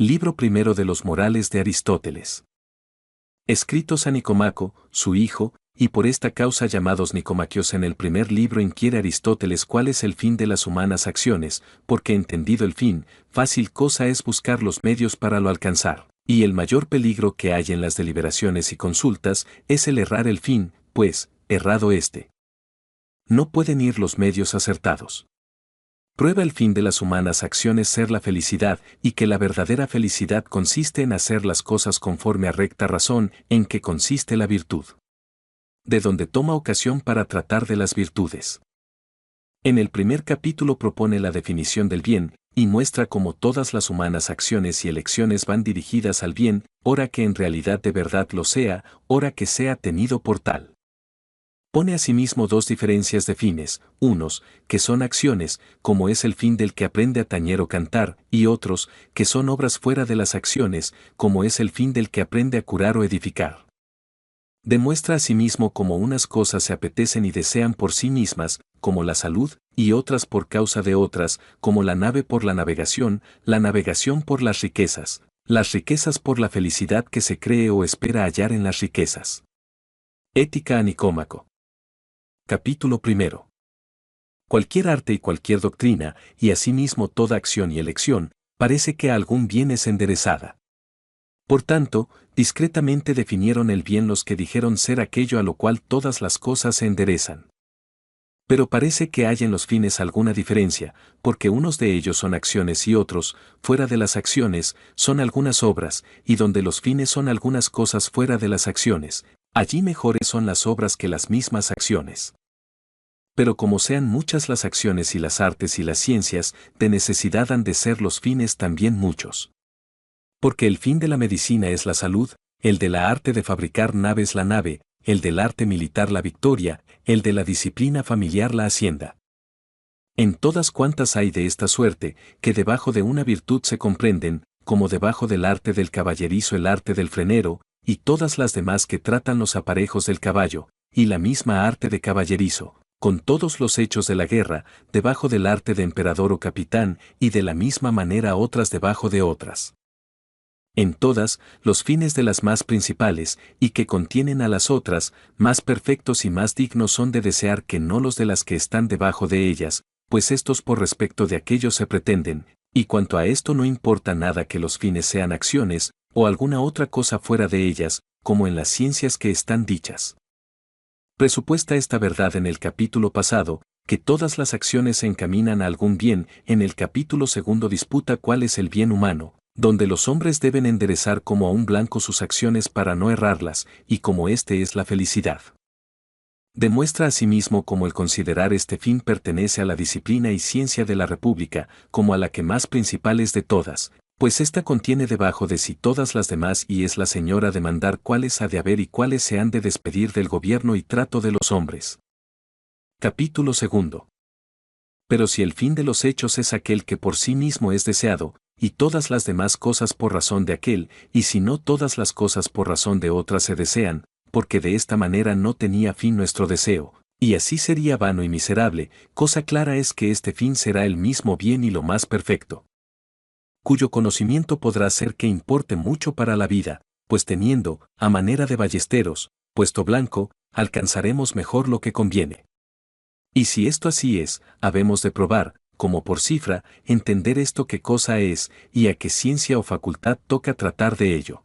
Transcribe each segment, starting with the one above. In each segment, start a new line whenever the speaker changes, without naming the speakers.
Libro primero de los Morales de Aristóteles. Escritos a Nicomaco, su hijo, y por esta causa llamados Nicomaquios. En el primer libro inquiere Aristóteles cuál es el fin de las humanas acciones, porque entendido el fin, fácil cosa es buscar los medios para lo alcanzar, y el mayor peligro que hay en las deliberaciones y consultas es el errar el fin, pues, errado éste, no pueden ir los medios acertados. Prueba el fin de las humanas acciones ser la felicidad, y que la verdadera felicidad consiste en hacer las cosas conforme a recta razón, en que consiste la virtud. De donde toma ocasión para tratar de las virtudes. En el primer capítulo propone la definición del bien, y muestra cómo todas las humanas acciones y elecciones van dirigidas al bien, ora que en realidad de verdad lo sea, ora que sea tenido por tal. Pone asimismo dos diferencias de fines, unos, que son acciones, como es el fin del que aprende a tañer o cantar, y otros, que son obras fuera de las acciones, como es el fin del que aprende a curar o edificar. Demuestra asimismo cómo unas cosas se apetecen y desean por sí mismas, como la salud, y otras por causa de otras, como la nave por la navegación por las riquezas por la felicidad que se cree o espera hallar en las riquezas. Ética a Nicómaco. Capítulo primero. Cualquier arte y cualquier doctrina, y asimismo toda acción y elección, parece que a algún bien es enderezada. Por tanto, discretamente definieron el bien los que dijeron ser aquello a lo cual todas las cosas se enderezan. Pero parece que hay en los fines alguna diferencia, porque unos de ellos son acciones y otros, fuera de las acciones, son algunas obras, y donde los fines son algunas cosas fuera de las acciones, allí mejores son las obras que las mismas acciones. Pero como sean muchas las acciones y las artes y las ciencias, de necesidad han de ser los fines también muchos. Porque el fin de la medicina es la salud, el de la arte de fabricar naves la nave, el del arte militar la victoria, el de la disciplina familiar la hacienda. En todas cuantas hay de esta suerte, que debajo de una virtud se comprenden, como debajo del arte del caballerizo el arte del frenero, y todas las demás que tratan los aparejos del caballo, y la misma arte de caballerizo, con todos los hechos de la guerra, debajo del arte de emperador o capitán, y de la misma manera otras debajo de otras. En todas, los fines de las más principales, y que contienen a las otras, más perfectos y más dignos son de desear que no los de las que están debajo de ellas, pues estos por respecto de aquellos se pretenden, y cuanto a esto no importa nada que los fines sean acciones, o alguna otra cosa fuera de ellas, como en las ciencias que están dichas. Presupuesta esta verdad en el capítulo pasado, que todas las acciones se encaminan a algún bien, en el capítulo segundo disputa cuál es el bien humano, donde los hombres deben enderezar como a un blanco sus acciones para no errarlas, y como éste es la felicidad. Demuestra asimismo cómo el considerar este fin pertenece a la disciplina y ciencia de la República, como a la que más principal es de todas, pues ésta contiene debajo de sí todas las demás y es la señora de mandar cuáles ha de haber y cuáles se han de despedir del gobierno y trato de los hombres. Capítulo segundo. Pero si el fin de los hechos es aquel que por sí mismo es deseado, y todas las demás cosas por razón de aquel, y si no todas las cosas por razón de otras se desean, porque de esta manera no tenía fin nuestro deseo, y así sería vano y miserable, cosa clara es que este fin será el mismo bien y lo más perfecto, cuyo conocimiento podrá ser que importe mucho para la vida, pues teniendo, a manera de ballesteros, puesto blanco, alcanzaremos mejor lo que conviene. Y si esto así es, habemos de probar, como por cifra, entender esto qué cosa es, y a qué ciencia o facultad toca tratar de ello.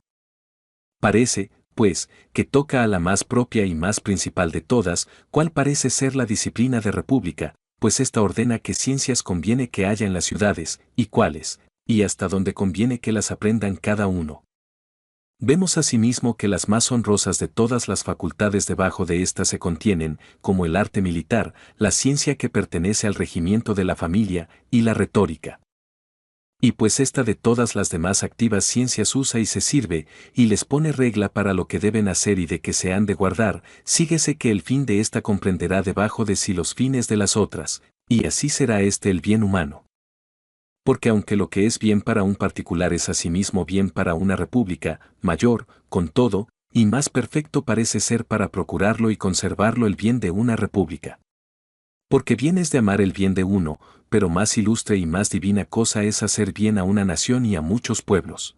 Parece, pues, que toca a la más propia y más principal de todas, cuál parece ser la disciplina de república, pues ésta ordena qué ciencias conviene que haya en las ciudades, y cuáles, y hasta dónde conviene que las aprendan cada uno. Vemos asimismo que las más honrosas de todas las facultades debajo de ésta se contienen, como el arte militar, la ciencia que pertenece al regimiento de la familia, y la retórica. Y pues esta de todas las demás activas ciencias usa y se sirve, y les pone regla para lo que deben hacer y de que se han de guardar, síguese que el fin de ésta comprenderá debajo de sí los fines de las otras, y así será este el bien humano. Porque aunque lo que es bien para un particular es asimismo bien para una república, mayor, con todo, y más perfecto parece ser para procurarlo y conservarlo el bien de una república. Porque bien es de amar el bien de uno, pero más ilustre y más divina cosa es hacer bien a una nación y a muchos pueblos.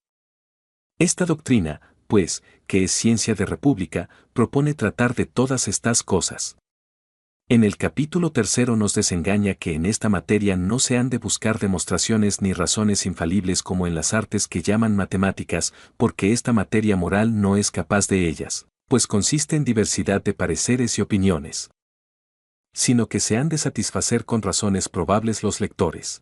Esta doctrina, pues, que es ciencia de república, propone tratar de todas estas cosas. En el capítulo 3 nos desengaña que en esta materia no se han de buscar demostraciones ni razones infalibles como en las artes que llaman matemáticas, porque esta materia moral no es capaz de ellas, pues consiste en diversidad de pareceres y opiniones, sino que se han de satisfacer con razones probables los lectores.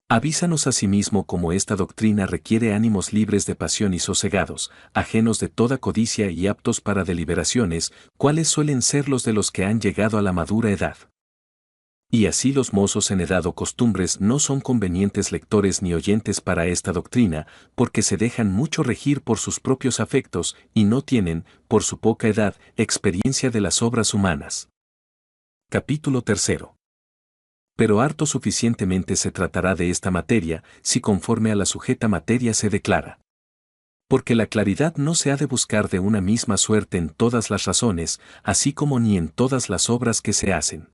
Avísanos asimismo cómo esta doctrina requiere ánimos libres de pasión y sosegados, ajenos de toda codicia y aptos para deliberaciones, cuáles suelen ser los de los que han llegado a la madura edad. Y así los mozos en edad o costumbres no son convenientes lectores ni oyentes para esta doctrina, porque se dejan mucho regir por sus propios afectos y no tienen, por su poca edad, experiencia de las obras humanas. Capítulo 3. Pero harto suficientemente se tratará de esta materia, si conforme a la sujeta materia se declara. Porque la claridad no se ha de buscar de una misma suerte en todas las razones, así como ni en todas las obras que se hacen.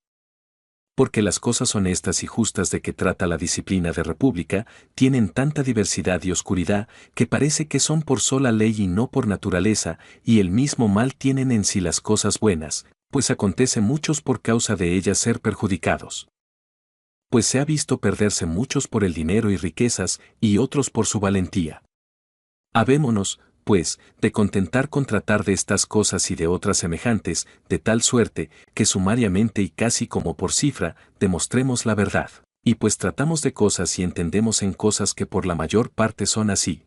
Porque las cosas honestas y justas de que trata la disciplina de república, tienen tanta diversidad y oscuridad, que parece que son por sola ley y no por naturaleza, y el mismo mal tienen en sí las cosas buenas, pues acontece muchos por causa de ellas ser perjudicados. Pues se ha visto perderse muchos por el dinero y riquezas, y otros por su valentía. Habémonos, pues, de contentar con tratar de estas cosas y de otras semejantes, de tal suerte, que sumariamente y casi como por cifra, demostremos la verdad. Y pues tratamos de cosas y entendemos en cosas que por la mayor parte son así.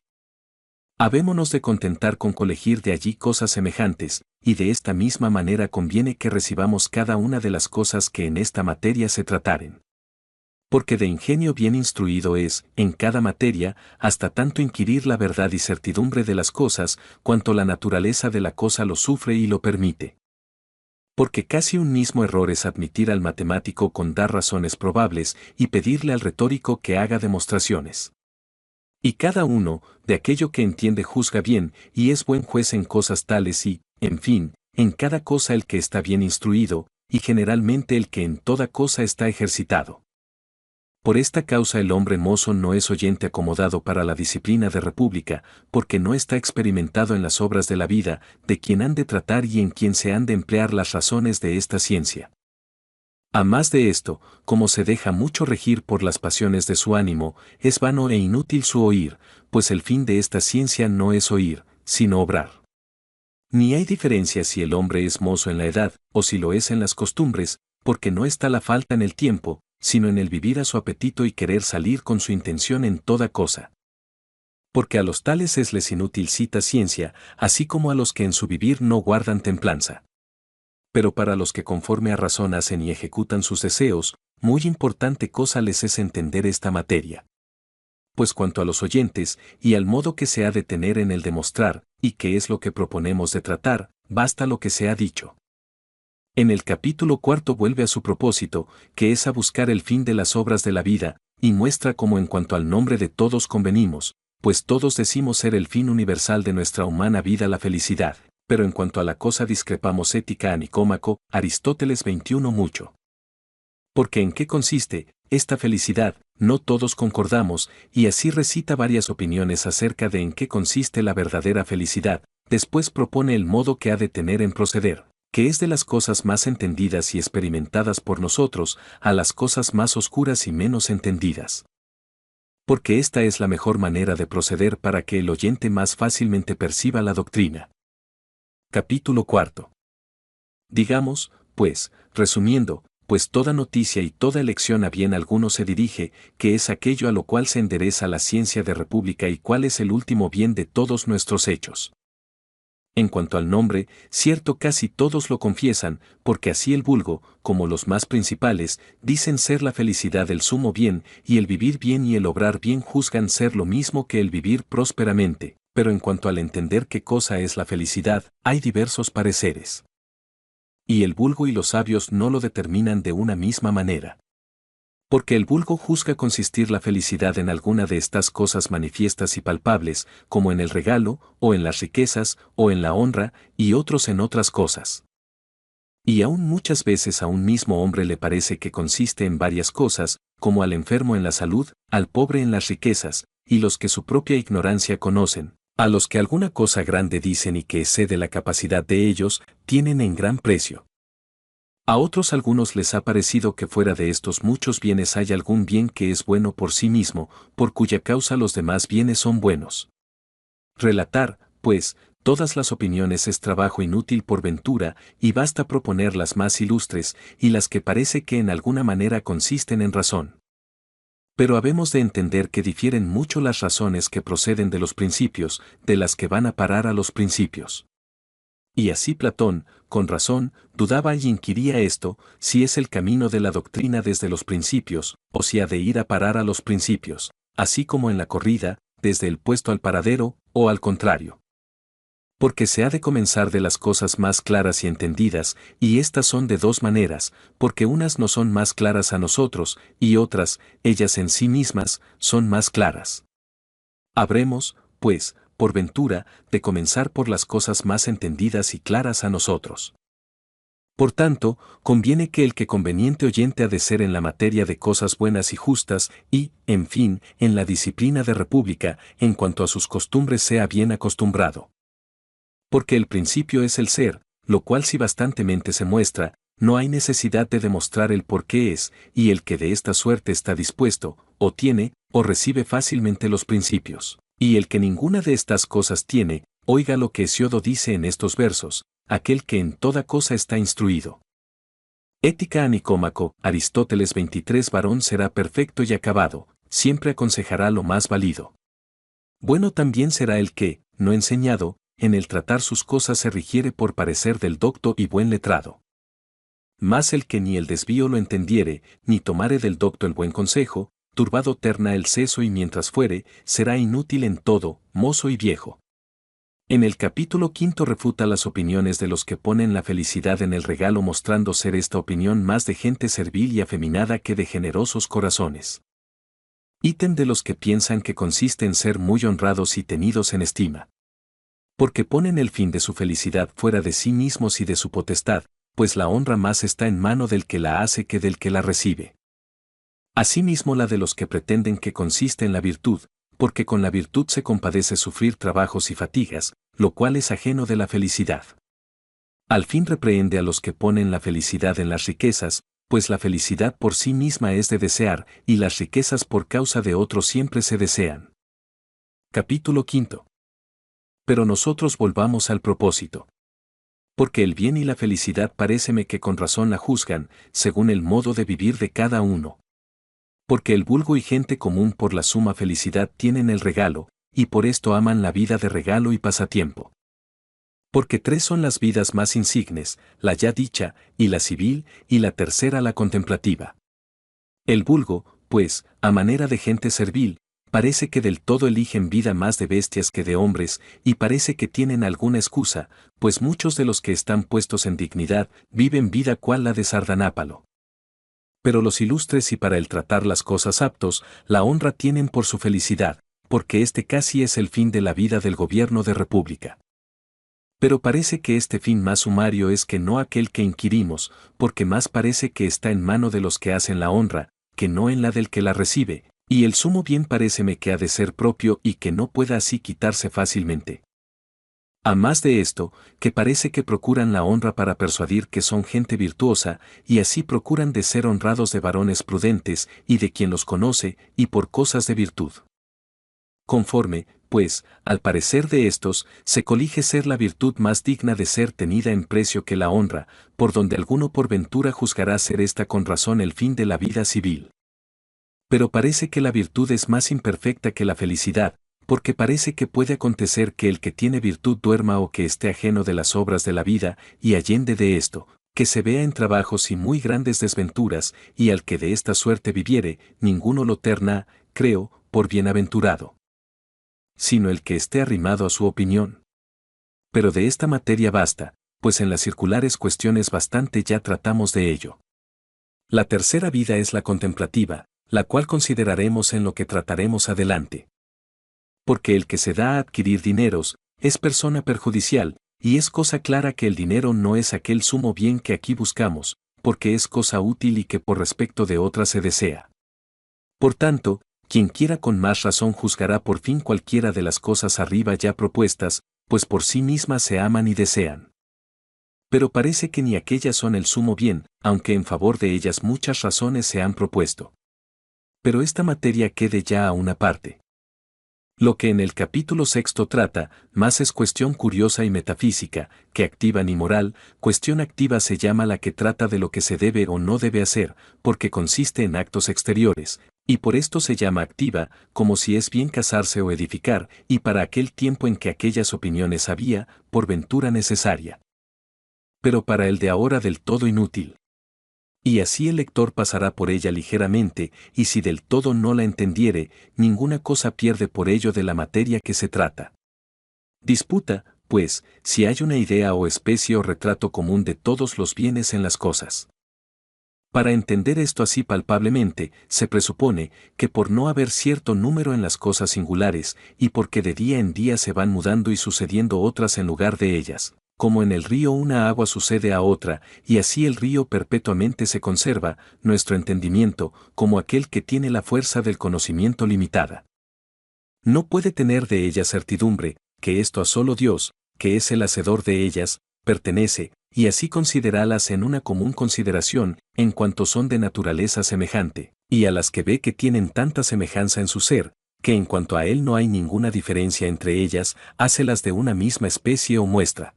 Habémonos de contentar con colegir de allí cosas semejantes, y de esta misma manera conviene que recibamos cada una de las cosas que en esta materia se trataren. Porque de ingenio bien instruido es, en cada materia, hasta tanto inquirir la verdad y certidumbre de las cosas, cuanto la naturaleza de la cosa lo sufre y lo permite. Porque casi un mismo error es admitir al matemático con dar razones probables y pedirle al retórico que haga demostraciones. Y cada uno, de aquello que entiende juzga bien, y es buen juez en cosas tales y, en fin, en cada cosa el que está bien instruido, y generalmente el que en toda cosa está ejercitado. Por esta causa el hombre mozo no es oyente acomodado para la disciplina de república, porque no está experimentado en las obras de la vida, de quien han de tratar y en quien se han de emplear las razones de esta ciencia. A más de esto, como se deja mucho regir por las pasiones de su ánimo, es vano e inútil su oír, pues el fin de esta ciencia no es oír, sino obrar. Ni hay diferencia si el hombre es mozo en la edad, o si lo es en las costumbres, porque no está la falta en el tiempo, sino en el vivir a su apetito y querer salir con su intención en toda cosa. Porque a los tales es les inútil cita ciencia, así como a los que en su vivir no guardan templanza. Pero para los que conforme a razón hacen y ejecutan sus deseos, muy importante cosa les es entender esta materia. Pues cuanto a los oyentes, y al modo que se ha de tener en el demostrar, y qué es lo que proponemos de tratar, basta lo que se ha dicho. En el capítulo 4 vuelve a su propósito, que es a buscar el fin de las obras de la vida, y muestra cómo en cuanto al nombre de todos convenimos, pues todos decimos ser el fin universal de nuestra humana vida la felicidad, pero en cuanto a la cosa discrepamos ética a Nicómaco, Aristóteles 21 mucho. Porque en qué consiste esta felicidad, no todos concordamos, y así recita varias opiniones acerca de en qué consiste la verdadera felicidad, después propone el modo que ha de tener en proceder, que es de las cosas más entendidas y experimentadas por nosotros, a las cosas más oscuras y menos entendidas. Porque esta es la mejor manera de proceder para que el oyente más fácilmente perciba la doctrina. Capítulo 4. Digamos, pues, resumiendo, pues toda noticia y toda elección a bien alguno se dirige, que es aquello a lo cual se endereza la ciencia de república y cuál es el último bien de todos nuestros hechos. En cuanto al nombre, cierto casi todos lo confiesan, porque así el vulgo, como los más principales, dicen ser la felicidad el sumo bien, y el vivir bien y el obrar bien juzgan ser lo mismo que el vivir prósperamente, pero en cuanto al entender qué cosa es la felicidad, hay diversos pareceres. Y el vulgo y los sabios no lo determinan de una misma manera. Porque el vulgo juzga consistir la felicidad en alguna de estas cosas manifiestas y palpables, como en el regalo, o en las riquezas, o en la honra, y otros en otras cosas. Y aún muchas veces a un mismo hombre le parece que consiste en varias cosas, como al enfermo en la salud, al pobre en las riquezas, y los que su propia ignorancia conocen, a los que alguna cosa grande dicen y que excede la capacidad de ellos, tienen en gran precio. A otros algunos les ha parecido que fuera de estos muchos bienes hay algún bien que es bueno por sí mismo, por cuya causa los demás bienes son buenos. Relatar, pues, todas las opiniones es trabajo inútil por ventura, y basta proponer las más ilustres, y las que parece que en alguna manera consisten en razón. Pero habemos de entender que difieren mucho las razones que proceden de los principios, de las que van a parar a los principios. Y así Platón, con razón, dudaba y inquiría esto, si es el camino de la doctrina desde los principios, o si ha de ir a parar a los principios, así como en la corrida, desde el puesto al paradero, o al contrario. Porque se ha de comenzar de las cosas más claras y entendidas, y estas son de dos maneras, porque unas no son más claras a nosotros, y otras, ellas en sí mismas, son más claras. Habremos, pues, por ventura, de comenzar por las cosas más entendidas y claras a nosotros. Por tanto, conviene que el que conveniente oyente ha de ser en la materia de cosas buenas y justas, y, en fin, en la disciplina de república, en cuanto a sus costumbres sea bien acostumbrado. Porque el principio es el ser, lo cual si bastantemente se muestra, no hay necesidad de demostrar el por qué es, y el que de esta suerte está dispuesto, o tiene, o recibe fácilmente los principios. Y el que ninguna de estas cosas tiene, oiga lo que Hesiodo dice en estos versos, aquel que en toda cosa está instruido. Ética a Nicómaco, Aristóteles 23 varón será perfecto y acabado, siempre aconsejará lo más válido. Bueno también será el que, no enseñado, en el tratar sus cosas se rigiere por parecer del docto y buen letrado. Mas el que ni el desvío lo entendiere, ni tomare del docto el buen consejo, turbado terna el seso y mientras fuere, será inútil en todo, mozo y viejo. En el capítulo 5 refuta las opiniones de los que ponen la felicidad en el regalo mostrando ser esta opinión más de gente servil y afeminada que de generosos corazones. Ítem de los que piensan que consiste en ser muy honrados y tenidos en estima. Porque ponen el fin de su felicidad fuera de sí mismos y de su potestad, pues la honra más está en mano del que la hace que del que la recibe. Asimismo la de los que pretenden que consiste en la virtud, porque con la virtud se compadece sufrir trabajos y fatigas, lo cual es ajeno de la felicidad. Al fin reprehende a los que ponen la felicidad en las riquezas, pues la felicidad por sí misma es de desear, y las riquezas por causa de otros siempre se desean. Capítulo 5. Pero nosotros volvamos al propósito. Porque el bien y la felicidad paréceme que con razón la juzgan, según el modo de vivir de cada uno. Porque el vulgo y gente común por la suma felicidad tienen el regalo, y por esto aman la vida de regalo y pasatiempo. Porque tres son las vidas más insignes, la ya dicha, y la civil, y la tercera la contemplativa. El vulgo, pues, a manera de gente servil, parece que del todo eligen vida más de bestias que de hombres, y parece que tienen alguna excusa, pues muchos de los que están puestos en dignidad viven vida cual la de Sardanápalo. Pero los ilustres y para el tratar las cosas aptos, la honra tienen por su felicidad, porque este casi es el fin de la vida del gobierno de república. Pero parece que este fin más sumario es que no aquel que inquirimos, porque más parece que está en mano de los que hacen la honra, que no en la del que la recibe, y el sumo bien paréceme que ha de ser propio y que no pueda así quitarse fácilmente. A más de esto, que parece que procuran la honra para persuadir que son gente virtuosa, y así procuran de ser honrados de varones prudentes, y de quien los conoce, y por cosas de virtud. Conforme, pues, al parecer de estos, se colige ser la virtud más digna de ser tenida en precio que la honra, por donde alguno por ventura juzgará ser esta con razón el fin de la vida civil. Pero parece que la virtud es más imperfecta que la felicidad, porque parece que puede acontecer que el que tiene virtud duerma o que esté ajeno de las obras de la vida, y allende de esto, que se vea en trabajos y muy grandes desventuras, y al que de esta suerte viviere, ninguno lo terna, creo, por bienaventurado, sino el que esté arrimado a su opinión. Pero de esta materia basta, pues en las circulares cuestiones bastante ya tratamos de ello. La tercera vida es la contemplativa, la cual consideraremos en lo que trataremos adelante. Porque el que se da a adquirir dineros, es persona perjudicial, Y es cosa clara que el dinero no es aquel sumo bien que aquí buscamos, porque es cosa útil y que por respecto de otra se desea. Por tanto, quien quiera con más razón juzgará por fin cualquiera de las cosas arriba ya propuestas, pues por sí mismas se aman y desean. Pero parece que ni aquellas son el sumo bien, aunque en favor de ellas muchas razones se han propuesto. Pero esta materia quede ya a una parte. Lo que en el capítulo 6 trata, más es cuestión curiosa y metafísica, que activa ni moral. Cuestión activa se llama la que trata de lo que se debe o no debe hacer, porque consiste en actos exteriores, y por esto se llama activa, como si es bien casarse o edificar, y para aquel tiempo en que aquellas opiniones había, por ventura necesaria. Pero para el de ahora del todo inútil. Y así el lector pasará por ella ligeramente, y si del todo no la entendiere, ninguna cosa pierde por ello de la materia que se trata. Disputa, pues, si hay una idea o especie o retrato común de todos los bienes en las cosas. Para entender esto así palpablemente, se presupone que por no haber cierto número en las cosas singulares, y porque de día en día se van mudando y sucediendo otras en lugar de ellas, como en el río una agua sucede a otra, y así el río perpetuamente se conserva, nuestro entendimiento, como aquel que tiene la fuerza del conocimiento limitada. No puede tener de ellas certidumbre, que esto a solo Dios, que es el hacedor de ellas, pertenece, y así consideralas en una común consideración, en cuanto son de naturaleza semejante, y a las que ve que tienen tanta semejanza en su ser, que en cuanto a él no hay ninguna diferencia entre ellas, hácelas de una misma especie o muestra.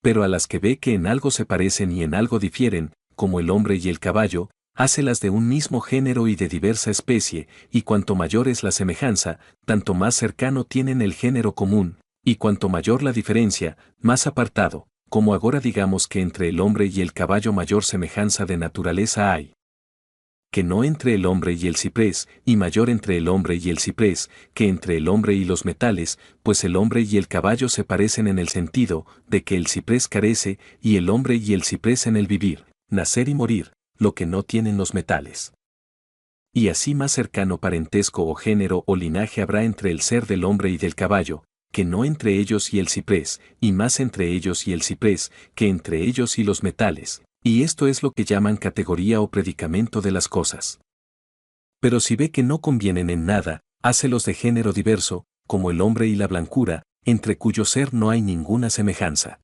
Pero a las que ve que en algo se parecen y en algo difieren, como el hombre y el caballo, hácelas de un mismo género y de diversa especie, y cuanto mayor es la semejanza, tanto más cercano tienen el género común, y cuanto mayor la diferencia, más apartado, como agora digamos que entre el hombre y el caballo mayor semejanza de naturaleza hay. Que no entre el hombre y el ciprés, y mayor entre el hombre y el ciprés, que entre el hombre y los metales, pues el hombre y el caballo se parecen en el sentido, de que el ciprés carece, y el hombre y el ciprés en el vivir, nacer y morir, lo que no tienen los metales. Y así más cercano parentesco o género o linaje habrá entre el ser del hombre y del caballo, que no entre ellos y el ciprés, y más entre ellos y el ciprés, que entre ellos y los metales. Y esto es lo que llaman categoría o predicamento de las cosas. Pero si ve que no convienen en nada, hácelos de género diverso, como el hombre y la blancura, entre cuyo ser no hay ninguna semejanza.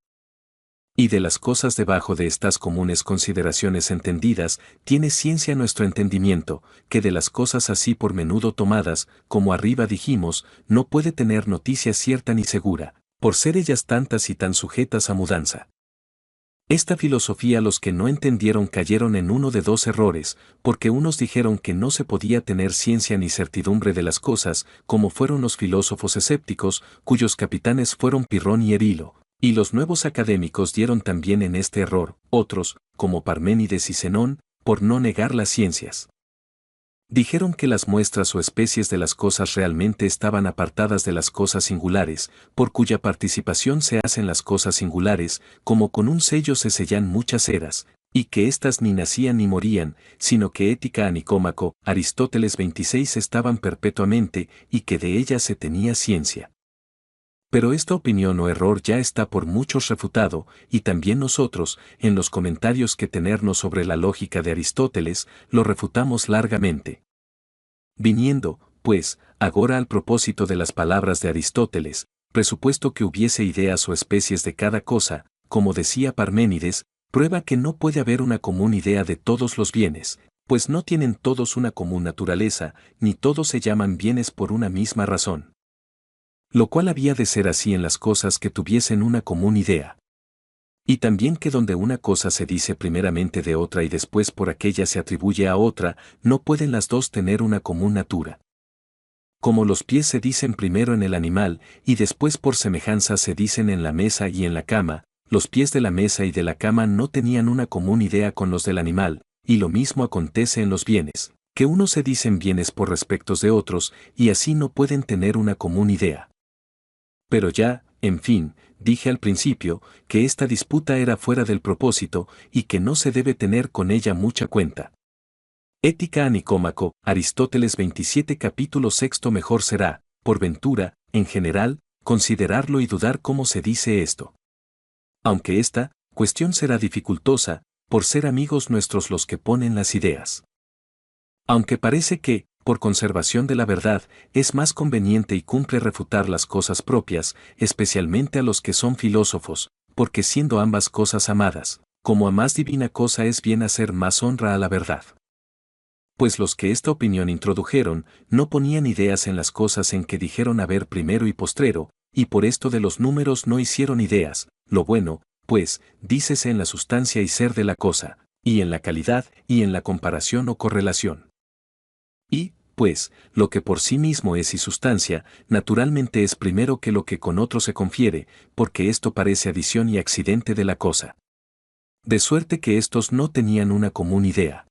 Y de las cosas debajo de estas comunes consideraciones entendidas, tiene ciencia nuestro entendimiento, que de las cosas así por menudo tomadas, como arriba dijimos, no puede tener noticia cierta ni segura, por ser ellas tantas y tan sujetas a mudanza. Esta filosofía los que no entendieron cayeron en uno de dos errores, porque unos dijeron que no se podía tener ciencia ni certidumbre de las cosas, como fueron los filósofos escépticos, cuyos capitanes fueron Pirrón y Erilo, y los nuevos académicos dieron también en este error, otros, como Parménides y Zenón, por no negar las ciencias. Dijeron que las muestras o especies de las cosas realmente estaban apartadas de las cosas singulares, por cuya participación se hacen las cosas singulares, como con un sello se sellan muchas eras, y que éstas ni nacían ni morían, sino que Ética a Nicómaco, Aristóteles 26 estaban perpetuamente, y que de ellas se tenía ciencia. Pero esta opinión o error ya está por muchos refutado, y también nosotros, en los comentarios que tenernos sobre la lógica de Aristóteles, lo refutamos largamente. Viniendo, pues, agora al propósito de las palabras de Aristóteles, presupuesto que hubiese ideas o especies de cada cosa, como decía Parménides, prueba que no puede haber una común idea de todos los bienes, pues no tienen todos una común naturaleza, ni todos se llaman bienes por una misma razón. Lo cual había de ser así en las cosas que tuviesen una común idea. Y también que donde una cosa se dice primeramente de otra y después por aquella se atribuye a otra, no pueden las dos tener una común natura. Como los pies se dicen primero en el animal, y después por semejanza se dicen en la mesa y en la cama, los pies de la mesa y de la cama no tenían una común idea con los del animal, y lo mismo acontece en los bienes, que unos se dicen bienes por respectos de otros, y así no pueden tener una común idea. Pero ya, en fin, dije al principio, que esta disputa era fuera del propósito, y que no se debe tener con ella mucha cuenta. Ética a Nicómaco, Aristóteles 27 capítulo 6 mejor será, por ventura, en general, considerarlo y dudar cómo se dice esto. Aunque esta cuestión será dificultosa, por ser amigos nuestros los que ponen las ideas. Aunque parece que, por conservación de la verdad, es más conveniente y cumple refutar las cosas propias, especialmente a los que son filósofos, porque siendo ambas cosas amadas, como a más divina cosa es bien hacer más honra a la verdad. Pues los que esta opinión introdujeron, no ponían ideas en las cosas en que dijeron haber primero y postrero, y por esto de los números no hicieron ideas, lo bueno, pues, dícese en la sustancia y ser de la cosa, y en la calidad, y en la comparación o correlación. Y, pues, lo que por sí mismo es y sustancia, naturalmente es primero que lo que con otro se confiere, porque esto parece adición y accidente de la cosa. De suerte que éstos no tenían una común idea.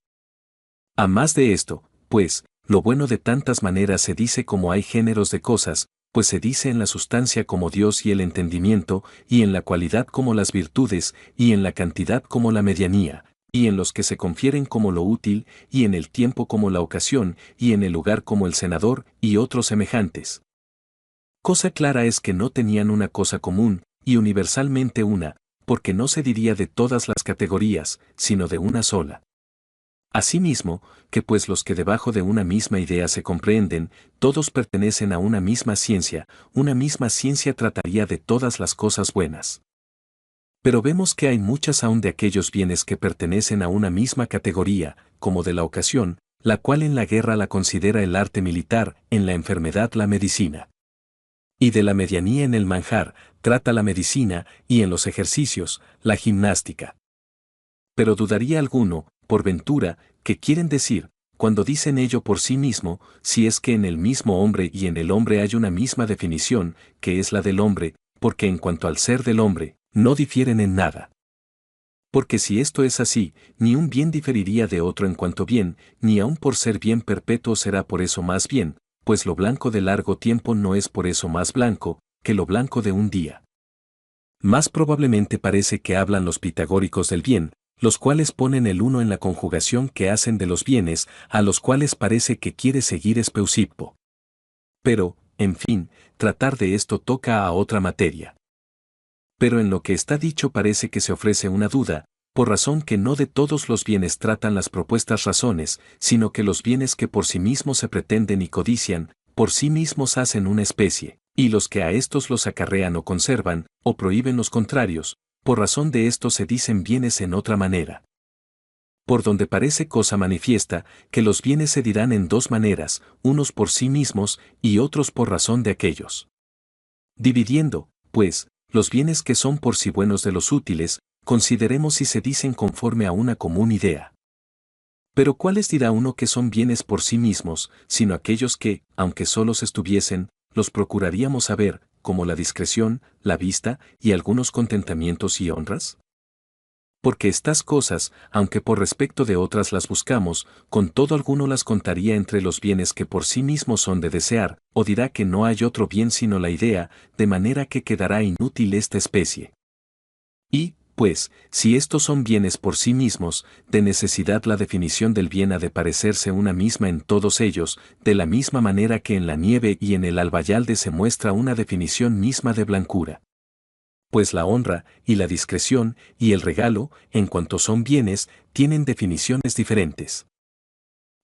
A más de esto, pues, lo bueno de tantas maneras se dice como hay géneros de cosas, pues se dice en la sustancia como Dios y el entendimiento, y en la cualidad como las virtudes, y en la cantidad como la medianía, y en los que se confieren como lo útil, y en el tiempo como la ocasión, y en el lugar como el senador, y otros semejantes. Cosa clara es que no tenían una cosa común, y universalmente una, porque no se diría de todas las categorías, sino de una sola. Asimismo, que pues los que debajo de una misma idea se comprenden, todos pertenecen a una misma ciencia trataría de todas las cosas buenas. Pero vemos que hay muchas aún de aquellos bienes que pertenecen a una misma categoría, como de la ocasión, la cual en la guerra la considera el arte militar, en la enfermedad la medicina. Y de la medianía en el manjar, trata la medicina, y en los ejercicios, la gimnástica. Pero dudaría alguno, por ventura, que quieren decir, cuando dicen ello por sí mismo, si es que en el mismo hombre y en el hombre hay una misma definición, que es la del hombre, porque en cuanto al ser del hombre, no difieren en nada. Porque si esto es así, ni un bien diferiría de otro en cuanto bien, ni aun por ser bien perpetuo será por eso más bien, pues lo blanco de largo tiempo no es por eso más blanco, que lo blanco de un día. Más probablemente parece que hablan los pitagóricos del bien, los cuales ponen el uno en la conjugación que hacen de los bienes, a los cuales parece que quiere seguir Espeusipo. Pero, en fin, tratar de esto toca a otra materia. Pero en lo que está dicho parece que se ofrece una duda, por razón que no de todos los bienes tratan las propuestas razones, sino que los bienes que por sí mismos se pretenden y codician, por sí mismos hacen una especie, y los que a estos los acarrean o conservan, o prohíben los contrarios, por razón de esto se dicen bienes en otra manera. Por donde parece cosa manifiesta, que los bienes se dirán en dos maneras, unos por sí mismos y otros por razón de aquellos. Dividiendo, pues, los bienes que son por sí buenos de los útiles, consideremos si se dicen conforme a una común idea. Pero ¿cuáles dirá uno que son bienes por sí mismos, sino aquellos que, aunque solos estuviesen, los procuraríamos saber, como la discreción, la vista y algunos contentamientos y honras? Porque estas cosas, aunque por respecto de otras las buscamos, con todo alguno las contaría entre los bienes que por sí mismos son de desear, o dirá que no hay otro bien sino la idea, de manera que quedará inútil esta especie. Y, pues, si estos son bienes por sí mismos, de necesidad la definición del bien ha de parecerse una misma en todos ellos, de la misma manera que en la nieve y en el albayalde se muestra una definición misma de blancura. Pues la honra, y la discreción, y el regalo, en cuanto son bienes, tienen definiciones diferentes.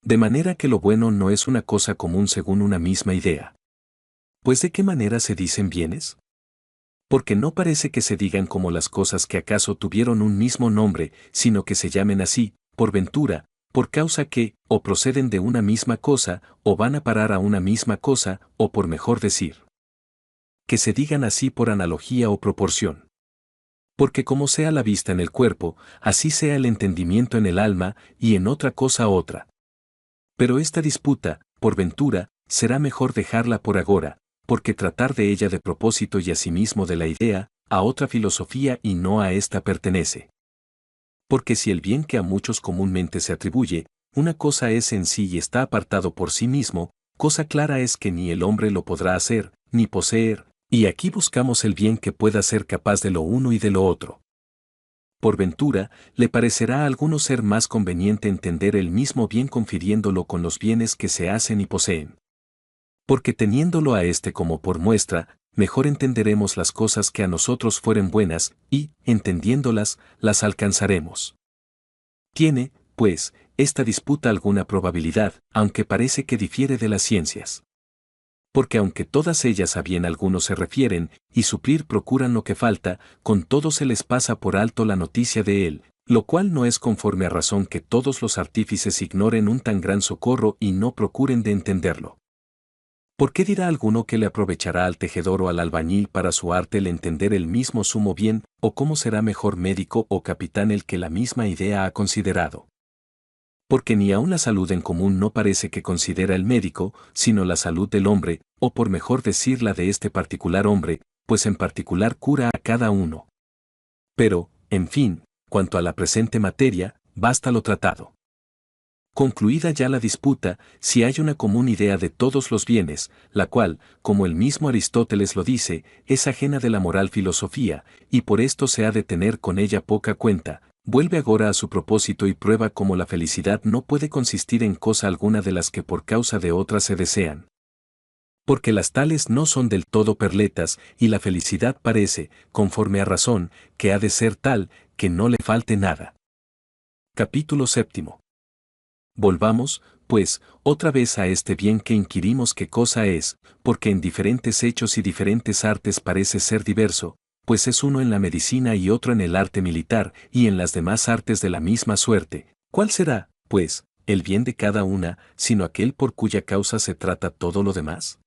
De manera que lo bueno no es una cosa común según una misma idea. Pues ¿de qué manera se dicen bienes? Porque no parece que se digan como las cosas que acaso tuvieron un mismo nombre, sino que se llamen así, por ventura, por causa que, o proceden de una misma cosa, o van a parar a una misma cosa, o por mejor decir, que se digan así por analogía o proporción. Porque como sea la vista en el cuerpo, así sea el entendimiento en el alma, y en otra cosa otra. Pero esta disputa, por ventura, será mejor dejarla por agora, porque tratar de ella de propósito y asimismo de la idea, a otra filosofía y no a esta pertenece. Porque si el bien que a muchos comúnmente se atribuye, una cosa es en sí y está apartado por sí mismo, cosa clara es que ni el hombre lo podrá hacer, ni poseer, y aquí buscamos el bien que pueda ser capaz de lo uno y de lo otro. Por ventura, le parecerá a alguno ser más conveniente entender el mismo bien confiriéndolo con los bienes que se hacen y poseen. Porque teniéndolo a éste como por muestra, mejor entenderemos las cosas que a nosotros fueren buenas, y, entendiéndolas, las alcanzaremos. Tiene, pues, esta disputa alguna probabilidad, aunque parece que difiere de las ciencias. Porque aunque todas ellas a bien algunos se refieren, y suplir procuran lo que falta, con todo se les pasa por alto la noticia de él, lo cual no es conforme a razón que todos los artífices ignoren un tan gran socorro y no procuren de entenderlo. ¿Por qué dirá alguno que le aprovechará al tejedor o al albañil para su arte el entender el mismo sumo bien, o cómo será mejor médico o capitán el que la misma idea ha considerado? Porque ni aun la salud en común no parece que considera el médico, sino la salud del hombre, o por mejor decir la de este particular hombre, pues en particular cura a cada uno. Pero, en fin, cuanto a la presente materia, basta lo tratado. Concluida ya la disputa, si hay una común idea de todos los bienes, la cual, como el mismo Aristóteles lo dice, es ajena de la moral filosofía, y por esto se ha de tener con ella poca cuenta, vuelve agora a su propósito y prueba cómo la felicidad no puede consistir en cosa alguna de las que por causa de otras se desean. Porque las tales no son del todo perletas, y la felicidad parece, conforme a razón, que ha de ser tal, que no le falte nada. Capítulo 7. Volvamos, pues, otra vez a este bien que inquirimos qué cosa es, porque en diferentes hechos y diferentes artes parece ser diverso, pues es uno en la medicina y otro en el arte militar, y en las demás artes de la misma suerte. ¿Cuál será, pues, el bien de cada una, sino aquel por cuya causa se trata todo lo demás?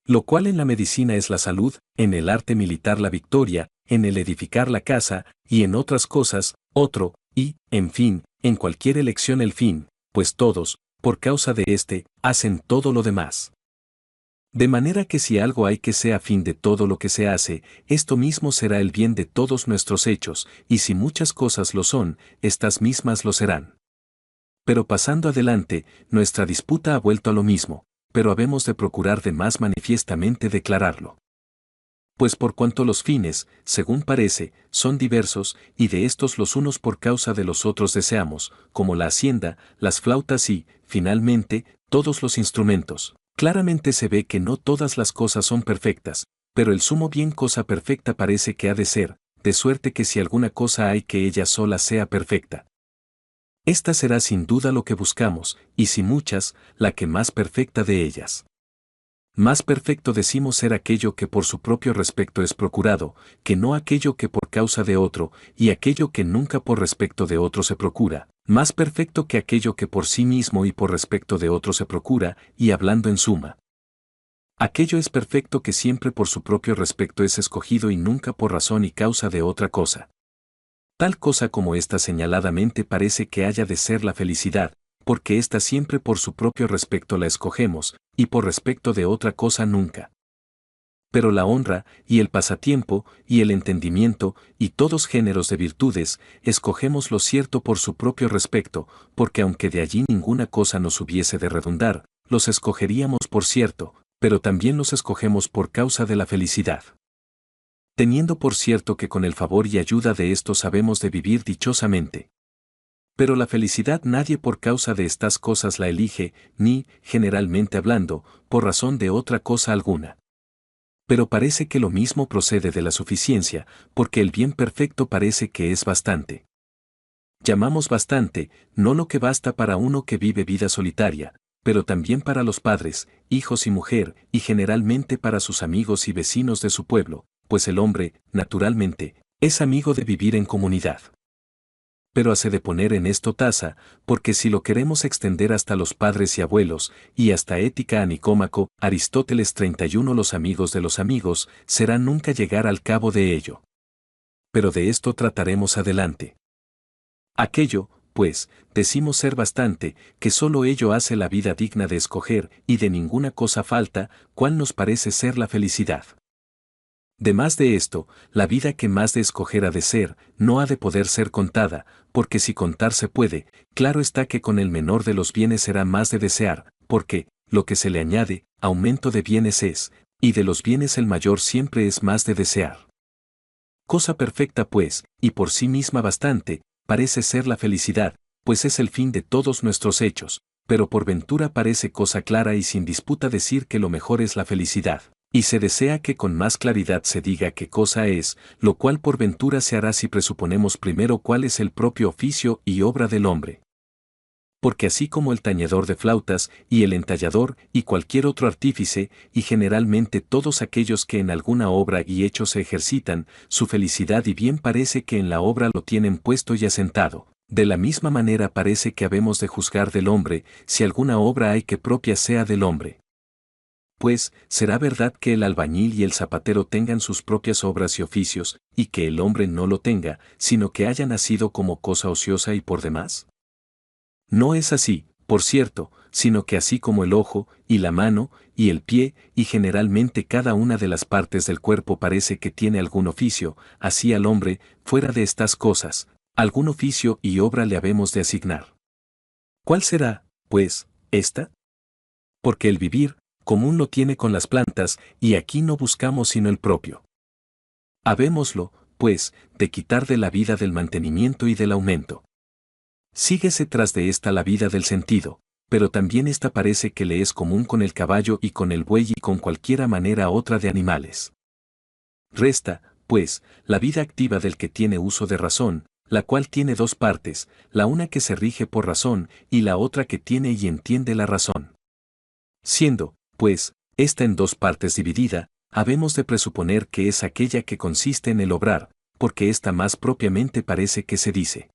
Lo cual en la medicina es la salud, en el arte militar la victoria, en el edificar la casa, y en otras cosas, otro, y, en fin, en cualquier elección el fin, pues todos, por causa de éste, hacen todo lo demás. De manera que si algo hay que sea fin de todo lo que se hace, esto mismo será el bien de todos nuestros hechos, y si muchas cosas lo son, estas mismas lo serán. Pero pasando adelante, nuestra disputa ha vuelto a lo mismo, pero habemos de procurar de más manifiestamente declararlo. Pues por cuanto los fines, según parece, son diversos, y de estos los unos por causa de los otros deseamos, como la hacienda, las flautas y, finalmente, todos los instrumentos. Claramente se ve que no todas las cosas son perfectas, pero el sumo bien cosa perfecta parece que ha de ser, de suerte que si alguna cosa hay que ella sola sea perfecta. Esta será sin duda lo que buscamos, y si muchas, la que más perfecta de ellas. Más perfecto decimos ser aquello que por su propio respecto es procurado, que no aquello que por causa de otro, y aquello que nunca por respecto de otro se procura, más perfecto que aquello que por sí mismo y por respecto de otro se procura, y hablando en suma. Aquello es perfecto que siempre por su propio respecto es escogido y nunca por razón y causa de otra cosa. Tal cosa como esta señaladamente parece que haya de ser la felicidad, porque ésta siempre por su propio respecto la escogemos, y por respecto de otra cosa nunca. Pero la honra, y el pasatiempo, y el entendimiento, y todos géneros de virtudes, escogemos lo cierto por su propio respecto, porque aunque de allí ninguna cosa nos hubiese de redundar, los escogeríamos por cierto, pero también los escogemos por causa de la felicidad. Teniendo por cierto que con el favor y ayuda de estos habemos de vivir dichosamente. Pero la felicidad nadie por causa de estas cosas la elige, ni, generalmente hablando, por razón de otra cosa alguna. Pero parece que lo mismo procede de la suficiencia, porque el bien perfecto parece que es bastante. Llamamos bastante, no lo que basta para uno que vive vida solitaria, pero también para los padres, hijos y mujer, y generalmente para sus amigos y vecinos de su pueblo, pues el hombre, naturalmente, es amigo de vivir en comunidad. Pero hace de poner en esto tasa, porque si lo queremos extender hasta los padres y abuelos, y hasta Ética a Nicómaco, Aristóteles 31 los amigos de los amigos, será nunca llegar al cabo de ello. Pero de esto trataremos adelante. Aquello, pues, decimos ser bastante, que solo ello hace la vida digna de escoger, y de ninguna cosa falta, cuál nos parece ser la felicidad. De más de esto, la vida que más de escoger ha de ser, no ha de poder ser contada, porque si contar se puede, claro está que con el menor de los bienes será más de desear, porque, lo que se le añade, aumento de bienes es, y de los bienes el mayor siempre es más de desear. Cosa perfecta pues, y por sí misma bastante, parece ser la felicidad, pues es el fin de todos nuestros hechos, pero por ventura parece cosa clara y sin disputa decir que lo mejor es la felicidad. Y se desea que con más claridad se diga qué cosa es, lo cual por ventura se hará si presuponemos primero cuál es el propio oficio y obra del hombre. Porque así como el tañedor de flautas, y el entallador, y cualquier otro artífice, y generalmente todos aquellos que en alguna obra y hecho se ejercitan, su felicidad y bien parece que en la obra lo tienen puesto y asentado, de la misma manera parece que habemos de juzgar del hombre, si alguna obra hay que propia sea del hombre. Pues, ¿será verdad que el albañil y el zapatero tengan sus propias obras y oficios, y que el hombre no lo tenga, sino que haya nacido como cosa ociosa y por demás? No es así, por cierto, sino que así como el ojo, y la mano, y el pie, y generalmente cada una de las partes del cuerpo parece que tiene algún oficio, así al hombre, fuera de estas cosas, algún oficio y obra le habemos de asignar. ¿Cuál será, pues, esta? Porque el vivir, común lo tiene con las plantas, y aquí no buscamos sino el propio. Habémoslo, pues, de quitar de la vida del mantenimiento y del aumento. Síguese tras de esta la vida del sentido, pero también esta parece que le es común con el caballo y con el buey y con cualquiera manera otra de animales. Resta, pues, la vida activa del que tiene uso de razón, la cual tiene dos partes, la una que se rige por razón y la otra que tiene y entiende la razón. Siendo, pues, esta en dos partes dividida, habemos de presuponer que es aquella que consiste en el obrar, porque esta más propiamente parece que se dice.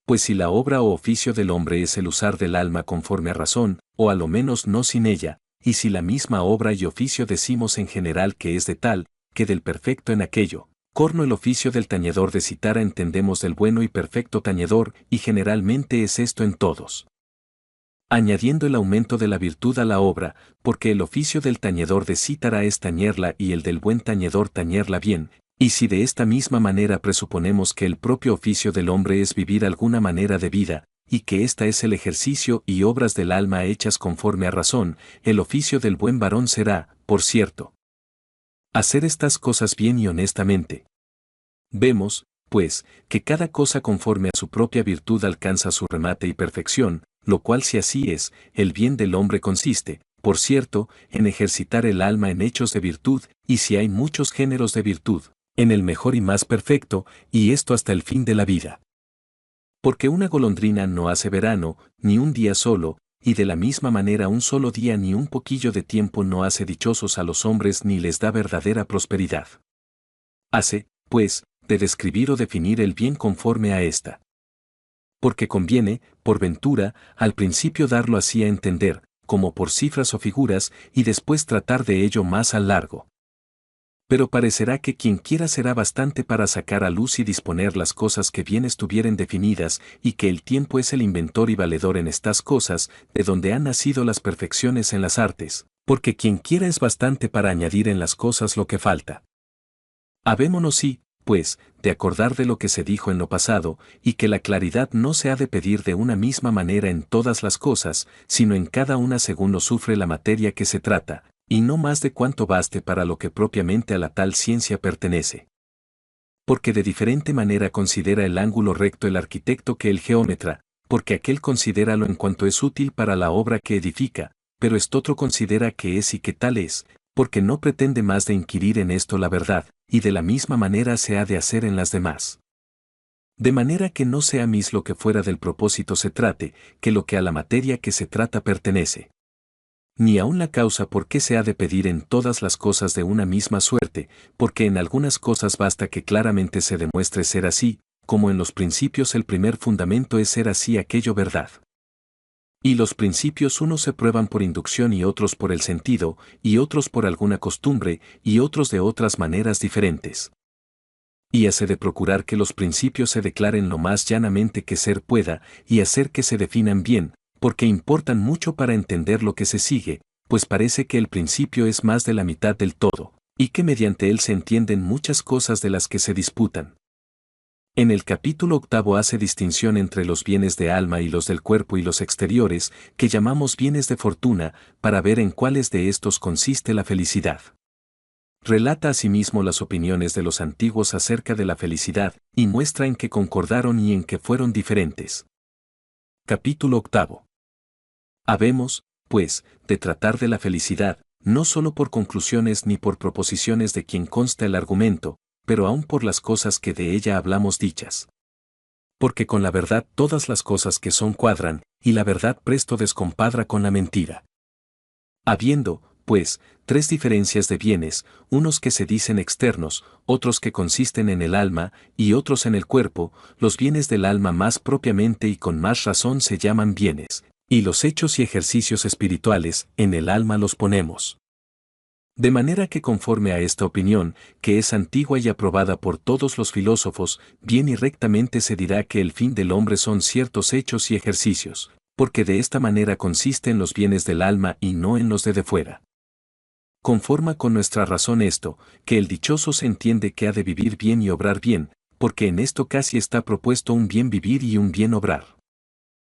Pues si la obra o oficio del hombre es el usar del alma conforme a razón, o a lo menos no sin ella, y si la misma obra y oficio decimos en general que es de tal, que del perfecto en aquello, corno el oficio del tañedor de citara entendemos del bueno y perfecto tañedor, y generalmente es esto en todos. Añadiendo el aumento de la virtud a la obra, porque el oficio del tañedor de cítara es tañerla y el del buen tañedor tañerla bien, y si de esta misma manera presuponemos que el propio oficio del hombre es vivir alguna manera de vida, y que ésta es el ejercicio y obras del alma hechas conforme a razón, el oficio del buen varón será, por cierto, hacer estas cosas bien y honestamente. Vemos, pues, que cada cosa conforme a su propia virtud alcanza su remate y perfección, lo cual si así es, el bien del hombre consiste, por cierto, en ejercitar el alma en hechos de virtud, y si hay muchos géneros de virtud, en el mejor y más perfecto, y esto hasta el fin de la vida. Porque una golondrina no hace verano, ni un día solo, y de la misma manera un solo día ni un poquillo de tiempo no hace dichosos a los hombres ni les da verdadera prosperidad. Hace, pues, de describir o definir el bien conforme a esta. Porque conviene, por ventura, al principio darlo así a entender, como por cifras o figuras, y después tratar de ello más al largo. Pero parecerá que quien quiera será bastante para sacar a luz y disponer las cosas que bien estuvieren definidas, y que el tiempo es el inventor y valedor en estas cosas, de donde han nacido las perfecciones en las artes, porque quien quiera es bastante para añadir en las cosas lo que falta. Habémonos sí, pues, de acordar de lo que se dijo en lo pasado, y que la claridad no se ha de pedir de una misma manera en todas las cosas, sino en cada una según lo sufre la materia que se trata, y no más de cuanto baste para lo que propiamente a la tal ciencia pertenece. Porque de diferente manera considera el ángulo recto el arquitecto que el geómetra, porque aquel considéralo en cuanto es útil para la obra que edifica, pero estotro considera que es y que tal es, porque no pretende más de inquirir en esto la verdad, y de la misma manera se ha de hacer en las demás. De manera que no sea mis lo que fuera del propósito se trate, que lo que a la materia que se trata pertenece. Ni aun la causa por qué se ha de pedir en todas las cosas de una misma suerte, porque en algunas cosas basta que claramente se demuestre ser así, como en los principios el primer fundamento es ser así aquello verdad. Y los principios unos se prueban por inducción y otros por el sentido, y otros por alguna costumbre, y otros de otras maneras diferentes. Y hace de procurar que los principios se declaren lo más llanamente que ser pueda, y hacer que se definan bien, porque importan mucho para entender lo que se sigue, pues parece que el principio es más de la mitad del todo, y que mediante él se entienden muchas cosas de las que se disputan. En el capítulo 8 hace distinción entre los bienes de alma y los del cuerpo y los exteriores, que llamamos bienes de fortuna, para ver en cuáles de estos consiste la felicidad. Relata asimismo las opiniones de los antiguos acerca de la felicidad, y muestra en que concordaron y en que fueron diferentes. Capítulo 8. Habemos, pues, de tratar de la felicidad, no solo por conclusiones ni por proposiciones de quien consta el argumento, pero aún por las cosas que de ella hablamos dichas. Porque con la verdad todas las cosas que son cuadran, y la verdad presto descompadra con la mentira. Habiendo, pues, tres diferencias de bienes, unos que se dicen externos, otros que consisten en el alma, y otros en el cuerpo, los bienes del alma más propiamente y con más razón se llaman bienes, y los hechos y ejercicios espirituales, en el alma los ponemos. De manera que conforme a esta opinión, que es antigua y aprobada por todos los filósofos, bien y rectamente se dirá que el fin del hombre son ciertos hechos y ejercicios, porque de esta manera consiste en los bienes del alma y no en los de fuera. Conforma con nuestra razón esto, que el dichoso se entiende que ha de vivir bien y obrar bien, porque en esto casi está propuesto un bien vivir y un bien obrar.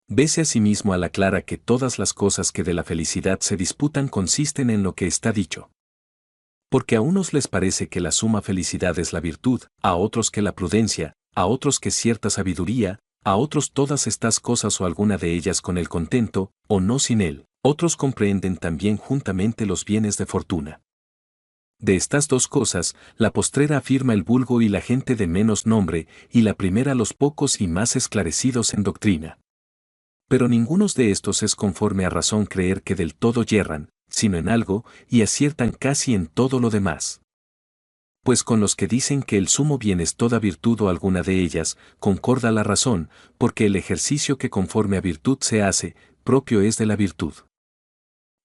Vese asimismo a la clara que todas las cosas que de la felicidad se disputan consisten en lo que está dicho. Porque a unos les parece que la suma felicidad es la virtud, a otros que la prudencia, a otros que cierta sabiduría, a otros todas estas cosas o alguna de ellas con el contento, o no sin él, otros comprehenden también juntamente los bienes de fortuna. De estas dos cosas, la postrera afirma el vulgo y la gente de menos nombre, y la primera los pocos y más esclarecidos en doctrina. Pero ninguno de estos es conforme a razón creer que del todo yerran, sino en algo, y aciertan casi en todo lo demás. Pues con los que dicen que el sumo bien es toda virtud o alguna de ellas, concorda la razón, porque el ejercicio que conforme a virtud se hace, propio es de la virtud.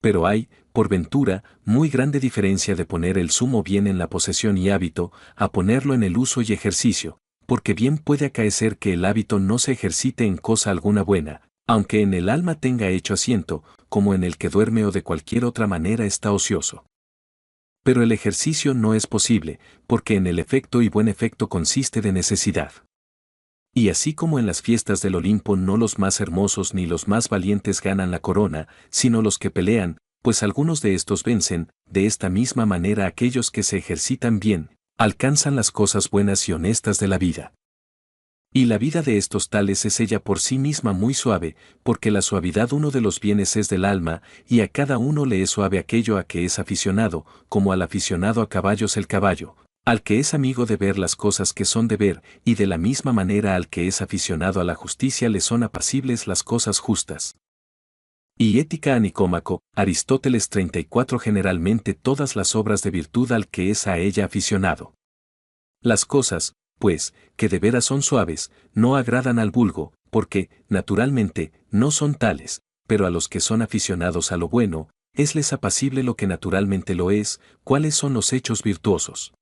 Pero hay, por ventura, muy grande diferencia de poner el sumo bien en la posesión y hábito, a ponerlo en el uso y ejercicio, porque bien puede acaecer que el hábito no se ejercite en cosa alguna buena, aunque en el alma tenga hecho asiento, como en el que duerme o de cualquier otra manera está ocioso. Pero el ejercicio no es posible, porque en el efecto y buen efecto consiste de necesidad. Y así como en las fiestas del Olimpo no los más hermosos ni los más valientes ganan la corona, sino los que pelean, pues algunos de estos vencen, de esta misma manera aquellos que se ejercitan bien, alcanzan las cosas buenas y honestas de la vida. Y la vida de estos tales es ella por sí misma muy suave, porque la suavidad uno de los bienes es del alma, y a cada uno le es suave aquello a que es aficionado, como al aficionado a caballos el caballo, al que es amigo de ver las cosas que son de ver, y de la misma manera al que es aficionado a la justicia le son apacibles las cosas justas. Y Ética a Nicómaco, Aristóteles 34 generalmente todas las obras de virtud al que es a ella aficionado. Las cosas, pues, que de veras son suaves, no agradan al vulgo, porque, naturalmente, no son tales, pero a los que son aficionados a lo bueno, esles apacible lo que naturalmente lo es, cuáles son los hechos virtuosos.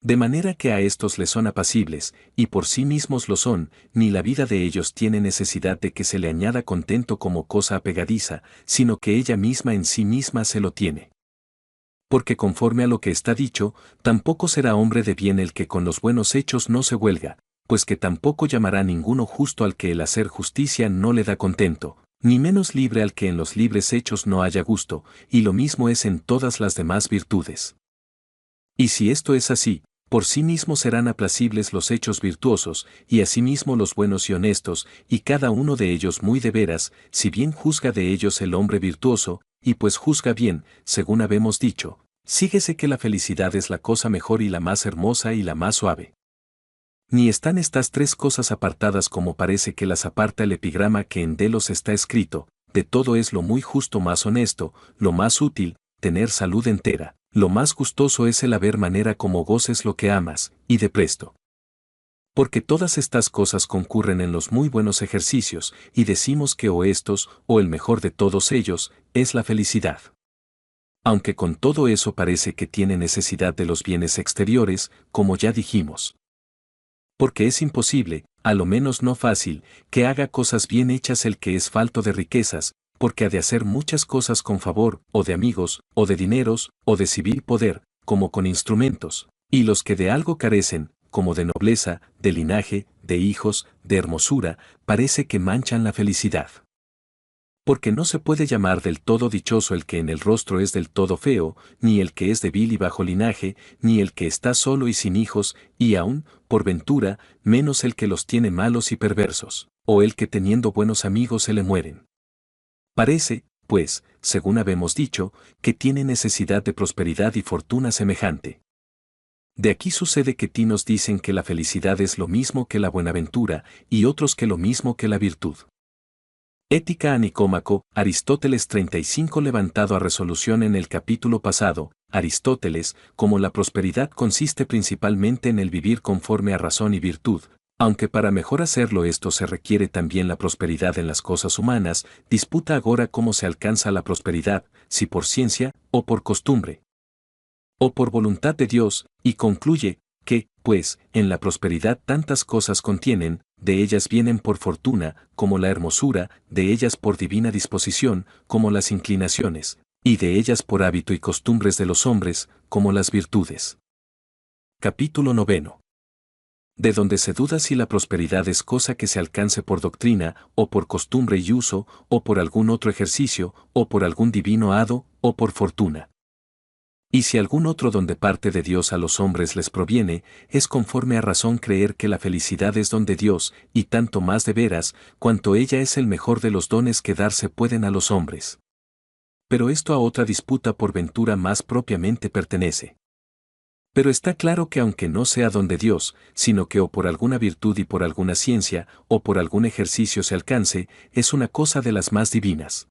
De manera que a estos les son apacibles, y por sí mismos lo son, ni la vida de ellos tiene necesidad de que se le añada contento como cosa apegadiza, sino que ella misma en sí misma se lo tiene. Porque conforme a lo que está dicho, tampoco será hombre de bien el que con los buenos hechos no se huelga, pues que tampoco llamará ninguno justo al que el hacer justicia no le da contento, ni menos libre al que en los libres hechos no haya gusto, y lo mismo es en todas las demás virtudes. Y si esto es así, por sí mismos serán aplacibles los hechos virtuosos, y asimismo los buenos y honestos, y cada uno de ellos muy de veras, si bien juzga de ellos el hombre virtuoso, y pues juzga bien, según habemos dicho, síguese que la felicidad es la cosa mejor y la más hermosa y la más suave. Ni están estas tres cosas apartadas como parece que las aparta el epigrama que en Delos está escrito, de todo es lo muy justo más honesto, lo más útil, tener salud entera, lo más gustoso es el haber manera como goces lo que amas, y de presto. Porque todas estas cosas concurren en los muy buenos ejercicios, y decimos que o estos, o el mejor de todos ellos, es la felicidad. Aunque con todo eso parece que tiene necesidad de los bienes exteriores, como ya dijimos. Porque es imposible, a lo menos no fácil, que haga cosas bien hechas el que es falto de riquezas, porque ha de hacer muchas cosas con favor, o de amigos, o de dineros, o de civil poder, como con instrumentos, y los que de algo carecen, como de nobleza, de linaje, de hijos, de hermosura, parece que manchan la felicidad. Porque no se puede llamar del todo dichoso el que en el rostro es del todo feo, ni el que es de vil y bajo linaje, ni el que está solo y sin hijos, y aún, por ventura, menos el que los tiene malos y perversos, o el que teniendo buenos amigos se le mueren. Parece, pues, según habemos dicho, que tiene necesidad de prosperidad y fortuna semejante. De aquí sucede que tinos dicen que la felicidad es lo mismo que la buenaventura, y otros que lo mismo que la virtud. Ética a Nicómaco, Aristóteles 35 levantado a resolución en el capítulo pasado, Aristóteles, como la prosperidad consiste principalmente en el vivir conforme a razón y virtud, aunque para mejor hacerlo esto se requiere también la prosperidad en las cosas humanas, disputa agora cómo se alcanza la prosperidad, si por ciencia, o por costumbre, o por voluntad de Dios, y concluye, que, pues, en la prosperidad tantas cosas contienen, de ellas vienen por fortuna, como la hermosura, de ellas por divina disposición, como las inclinaciones, y de ellas por hábito y costumbres de los hombres, como las virtudes. Capítulo 9. De donde se duda si la prosperidad es cosa que se alcance por doctrina, o por costumbre y uso, o por algún otro ejercicio, o por algún divino hado, o por fortuna. Y si algún otro don de parte de Dios a los hombres les proviene, es conforme a razón creer que la felicidad es don de Dios, y tanto más de veras, cuanto ella es el mejor de los dones que darse pueden a los hombres. Pero esto a otra disputa por ventura más propiamente pertenece. Pero está claro que aunque no sea don de Dios, sino que o por alguna virtud y por alguna ciencia, o por algún ejercicio se alcance, es una cosa de las más divinas.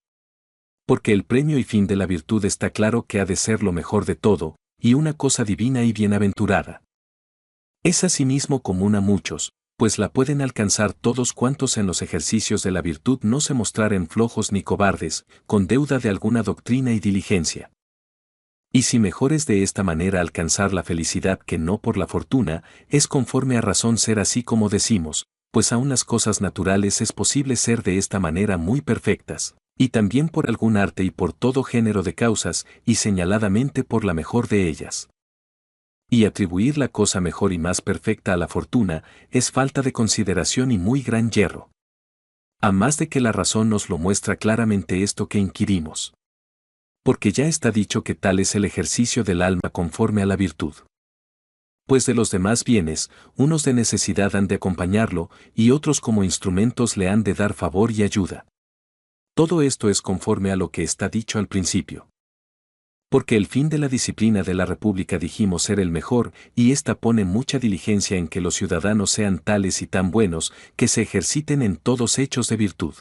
Porque el premio y fin de la virtud está claro que ha de ser lo mejor de todo, y una cosa divina y bienaventurada. Es asimismo común a muchos, pues la pueden alcanzar todos cuantos en los ejercicios de la virtud no se mostraren flojos ni cobardes, con deuda de alguna doctrina y diligencia. Y si mejor es de esta manera alcanzar la felicidad que no por la fortuna, es conforme a razón ser así como decimos, pues aun las cosas naturales es posible ser de esta manera muy perfectas, y también por algún arte y por todo género de causas, y señaladamente por la mejor de ellas. Y atribuir la cosa mejor y más perfecta a la fortuna, es falta de consideración y muy gran yerro. A más de que la razón nos lo muestra claramente esto que inquirimos. Porque ya está dicho que tal es el ejercicio del alma conforme a la virtud. Pues de los demás bienes, unos de necesidad han de acompañarlo, y otros como instrumentos le han de dar favor y ayuda. Todo esto es conforme a lo que está dicho al principio. Porque el fin de la disciplina de la República dijimos ser el mejor, y ésta pone mucha diligencia en que los ciudadanos sean tales y tan buenos, que se ejerciten en todos hechos de virtud.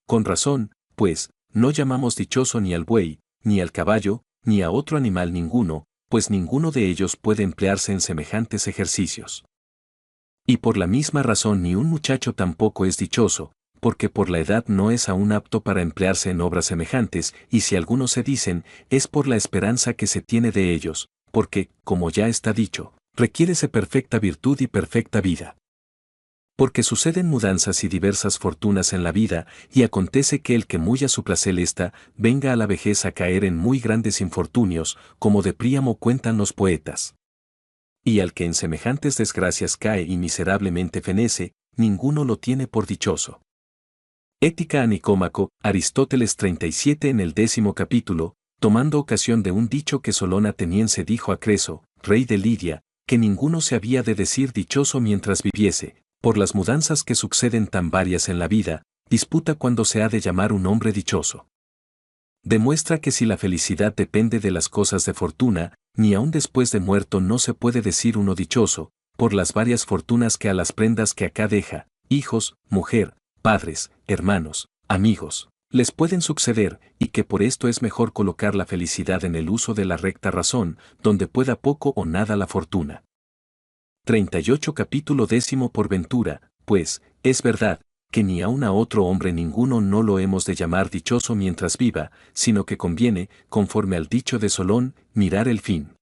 Con razón, pues, no llamamos dichoso ni al buey, ni al caballo, ni a otro animal ninguno, pues ninguno de ellos puede emplearse en semejantes ejercicios. Y por la misma razón ni un muchacho tampoco es dichoso, porque por la edad no es aún apto para emplearse en obras semejantes, y si algunos se dicen, es por la esperanza que se tiene de ellos, porque, como ya está dicho, requiérese perfecta virtud y perfecta vida. Porque suceden mudanzas y diversas fortunas en la vida, y acontece que el que muy a su placer está, venga a la vejez a caer en muy grandes infortunios, como de Príamo cuentan los poetas. Y al que en semejantes desgracias cae y miserablemente fenece, ninguno lo tiene por dichoso. Ética a Nicómaco, Aristóteles 37 en el 10º capítulo, tomando ocasión de un dicho que Solón ateniense dijo a Creso, rey de Lidia, que ninguno se había de decir dichoso mientras viviese, por las mudanzas que suceden tan varias en la vida, disputa cuando se ha de llamar un hombre dichoso. Demuestra que si la felicidad depende de las cosas de fortuna, ni aun después de muerto no se puede decir uno dichoso, por las varias fortunas que a las prendas que acá deja, hijos, mujer, padres, hermanos, amigos, les pueden suceder, y que por esto es mejor colocar la felicidad en el uso de la recta razón, donde pueda poco o nada la fortuna. 38 capítulo 10 por ventura, pues, es verdad, que ni aun a otro hombre ninguno no lo hemos de llamar dichoso mientras viva, sino que conviene, conforme al dicho de Solón, mirar el fin.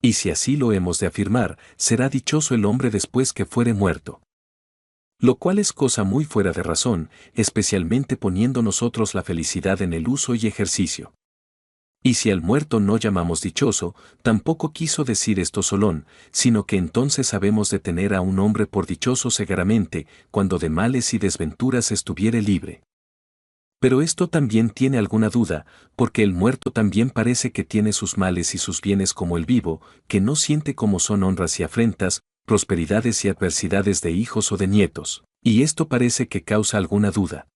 Y si así lo hemos de afirmar, será dichoso el hombre después que fuere muerto. Lo cual es cosa muy fuera de razón, especialmente poniendo nosotros la felicidad en el uso y ejercicio. Y si al muerto no llamamos dichoso, tampoco quiso decir esto Solón, sino que entonces habemos de tener a un hombre por dichoso segaramente, cuando de males y desventuras estuviere libre. Pero esto también tiene alguna duda, porque el muerto también parece que tiene sus males y sus bienes como el vivo, que no siente como son honras y afrentas, prosperidades y adversidades de hijos o de nietos, y esto parece que causa alguna duda.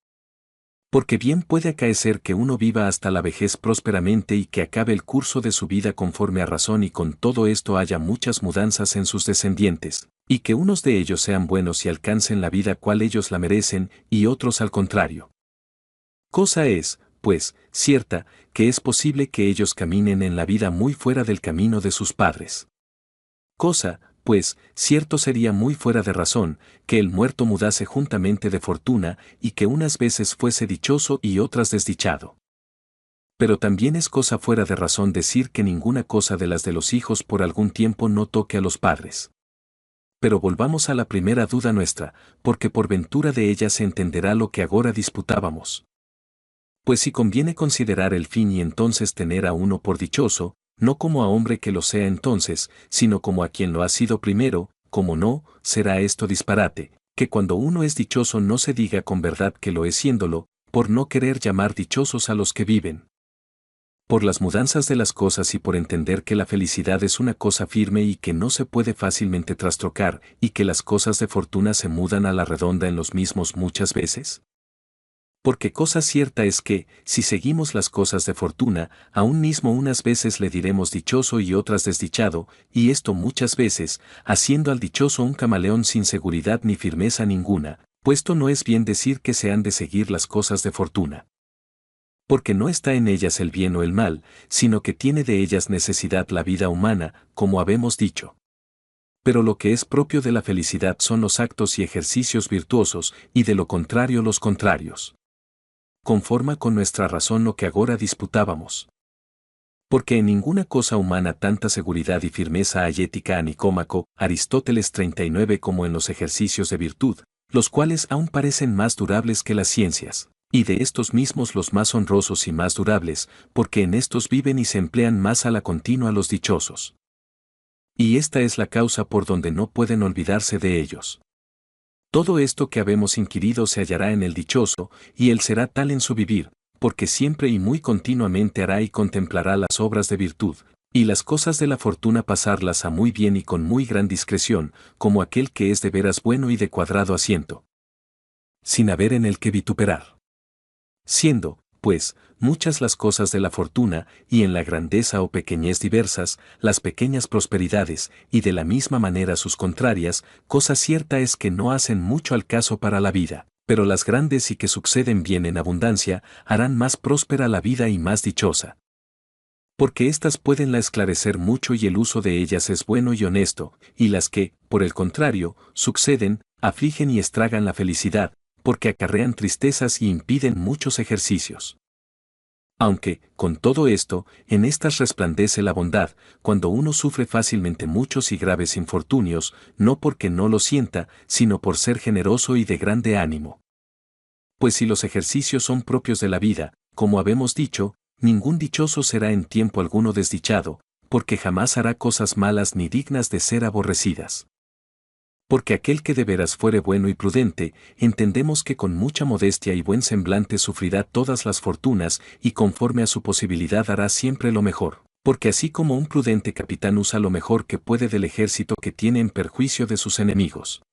Porque bien puede acaecer que uno viva hasta la vejez prósperamente y que acabe el curso de su vida conforme a razón y con todo esto haya muchas mudanzas en sus descendientes, y que unos de ellos sean buenos y alcancen la vida cual ellos la merecen, y otros al contrario. Cosa es, pues, cierta, que es posible que ellos caminen en la vida muy fuera del camino de sus padres. Cosa, pues, cierto sería muy fuera de razón, que el muerto mudase juntamente de fortuna, y que unas veces fuese dichoso y otras desdichado. Pero también es cosa fuera de razón decir que ninguna cosa de las de los hijos por algún tiempo no toque a los padres. Pero volvamos a la primera duda nuestra, porque por ventura de ella se entenderá lo que agora disputábamos. Pues si conviene considerar el fin y entonces tener a uno por dichoso, no como a hombre que lo sea entonces, sino como a quien lo ha sido primero, como no, será esto disparate, que cuando uno es dichoso no se diga con verdad que lo es siéndolo, por no querer llamar dichosos a los que viven. Por las mudanzas de las cosas y por entender que la felicidad es una cosa firme y que no se puede fácilmente trastrocar, y que las cosas de fortuna se mudan a la redonda en los mismos muchas veces. Porque cosa cierta es que, si seguimos las cosas de fortuna, aún mismo unas veces le diremos dichoso y otras desdichado, y esto muchas veces, haciendo al dichoso un camaleón sin seguridad ni firmeza ninguna, puesto no es bien decir que se han de seguir las cosas de fortuna. Porque no está en ellas el bien o el mal, sino que tiene de ellas necesidad la vida humana, como habemos dicho. Pero lo que es propio de la felicidad son los actos y ejercicios virtuosos, y de lo contrario los contrarios. Conforma con nuestra razón lo que agora disputábamos. Porque en ninguna cosa humana tanta seguridad y firmeza hay ética a Nicómaco, Aristóteles 39 como en los ejercicios de virtud, los cuales aún parecen más durables que las ciencias, y de estos mismos los más honrosos y más durables, porque en estos viven y se emplean más a la continua los dichosos. Y esta es la causa por donde no pueden olvidarse de ellos. Todo esto que habemos inquirido se hallará en el dichoso, y él será tal en su vivir, porque siempre y muy continuamente hará y contemplará las obras de virtud, y las cosas de la fortuna pasarlas a muy bien y con muy gran discreción, como aquel que es de veras bueno y de cuadrado asiento, sin haber en el que vituperar. Siendo, pues, muchas las cosas de la fortuna, y en la grandeza o pequeñez diversas, las pequeñas prosperidades, y de la misma manera sus contrarias, cosa cierta es que no hacen mucho al caso para la vida, pero las grandes y que suceden bien en abundancia, harán más próspera la vida y más dichosa. Porque éstas pueden la esclarecer mucho y el uso de ellas es bueno y honesto, y las que, por el contrario, suceden, afligen y estragan la felicidad, porque acarrean tristezas y impiden muchos ejercicios. Aunque, con todo esto, en estas resplandece la bondad, cuando uno sufre fácilmente muchos y graves infortunios, no porque no lo sienta, sino por ser generoso y de grande ánimo. Pues si los ejercicios son propios de la vida, como habemos dicho, ningún dichoso será en tiempo alguno desdichado, porque jamás hará cosas malas ni dignas de ser aborrecidas. Porque aquel que de veras fuere bueno y prudente, entendemos que con mucha modestia y buen semblante sufrirá todas las fortunas, y conforme a su posibilidad hará siempre lo mejor, porque así como un prudente capitán usa lo mejor que puede del ejército que tiene en perjuicio de sus enemigos.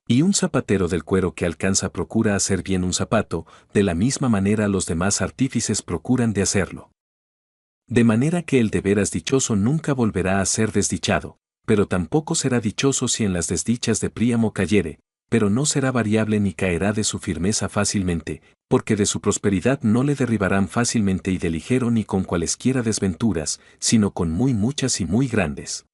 Y un zapatero del cuero que alcanza procura hacer bien un zapato, de la misma manera los demás artífices procuran de hacerlo. De manera que el de veras dichoso nunca volverá a ser desdichado, pero tampoco será dichoso si en las desdichas de Príamo cayere, pero no será variable ni caerá de su firmeza fácilmente, porque de su prosperidad no le derribarán fácilmente y de ligero ni con cualesquiera desventuras, sino con muy muchas y muy grandes.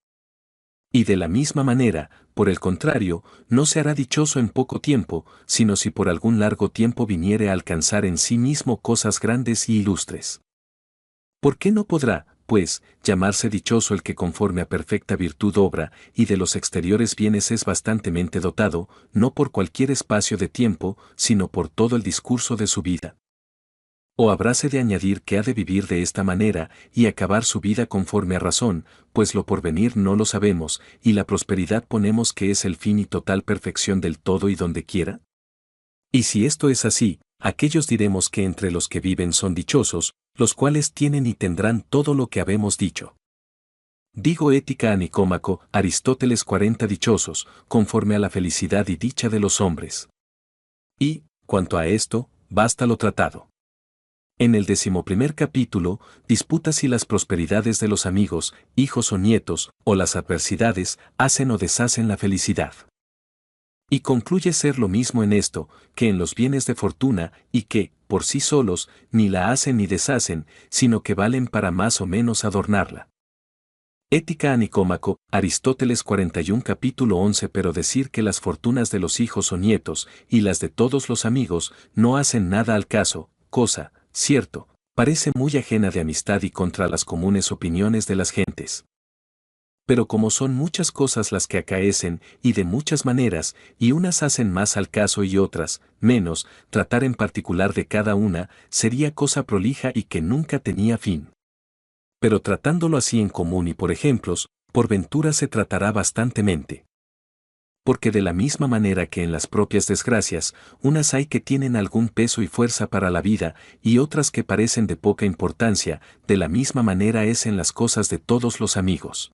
Y de la misma manera, por el contrario, no se hará dichoso en poco tiempo, sino si por algún largo tiempo viniere a alcanzar en sí mismo cosas grandes y ilustres. ¿Por qué no podrá, pues, llamarse dichoso el que conforme a perfecta virtud obra, y de los exteriores bienes es bastantemente dotado, no por cualquier espacio de tiempo, sino por todo el discurso de su vida? O habráse de añadir que ha de vivir de esta manera, y acabar su vida conforme a razón, pues lo porvenir no lo sabemos, y la prosperidad ponemos que es el fin y total perfección del todo y donde quiera? Y si esto es así, aquellos diremos que entre los que viven son dichosos, los cuales tienen y tendrán todo lo que habemos dicho. Digo Ética a Nicómaco, Aristóteles 40 dichosos, conforme a la felicidad y dicha de los hombres. Y, cuanto a esto, basta lo tratado. En el 11º capítulo, disputa si las prosperidades de los amigos, hijos o nietos, o las adversidades, hacen o deshacen la felicidad. Y concluye ser lo mismo en esto, que en los bienes de fortuna, y que, por sí solos, ni la hacen ni deshacen, sino que valen para más o menos adornarla. Ética a Nicómaco, Aristóteles 41 capítulo 11. Pero decir que las fortunas de los hijos o nietos, y las de todos los amigos, no hacen nada al caso, cosa, cierto, parece muy ajena de amistad y contra las comunes opiniones de las gentes. Pero como son muchas cosas las que acaecen, y de muchas maneras, y unas hacen más al caso y otras, menos, tratar en particular de cada una, sería cosa prolija y que nunca tenía fin. Pero tratándolo así en común y por ejemplos, por ventura se tratará bastantemente. Porque de la misma manera que en las propias desgracias, unas hay que tienen algún peso y fuerza para la vida, y otras que parecen de poca importancia, de la misma manera es en las cosas de todos los amigos.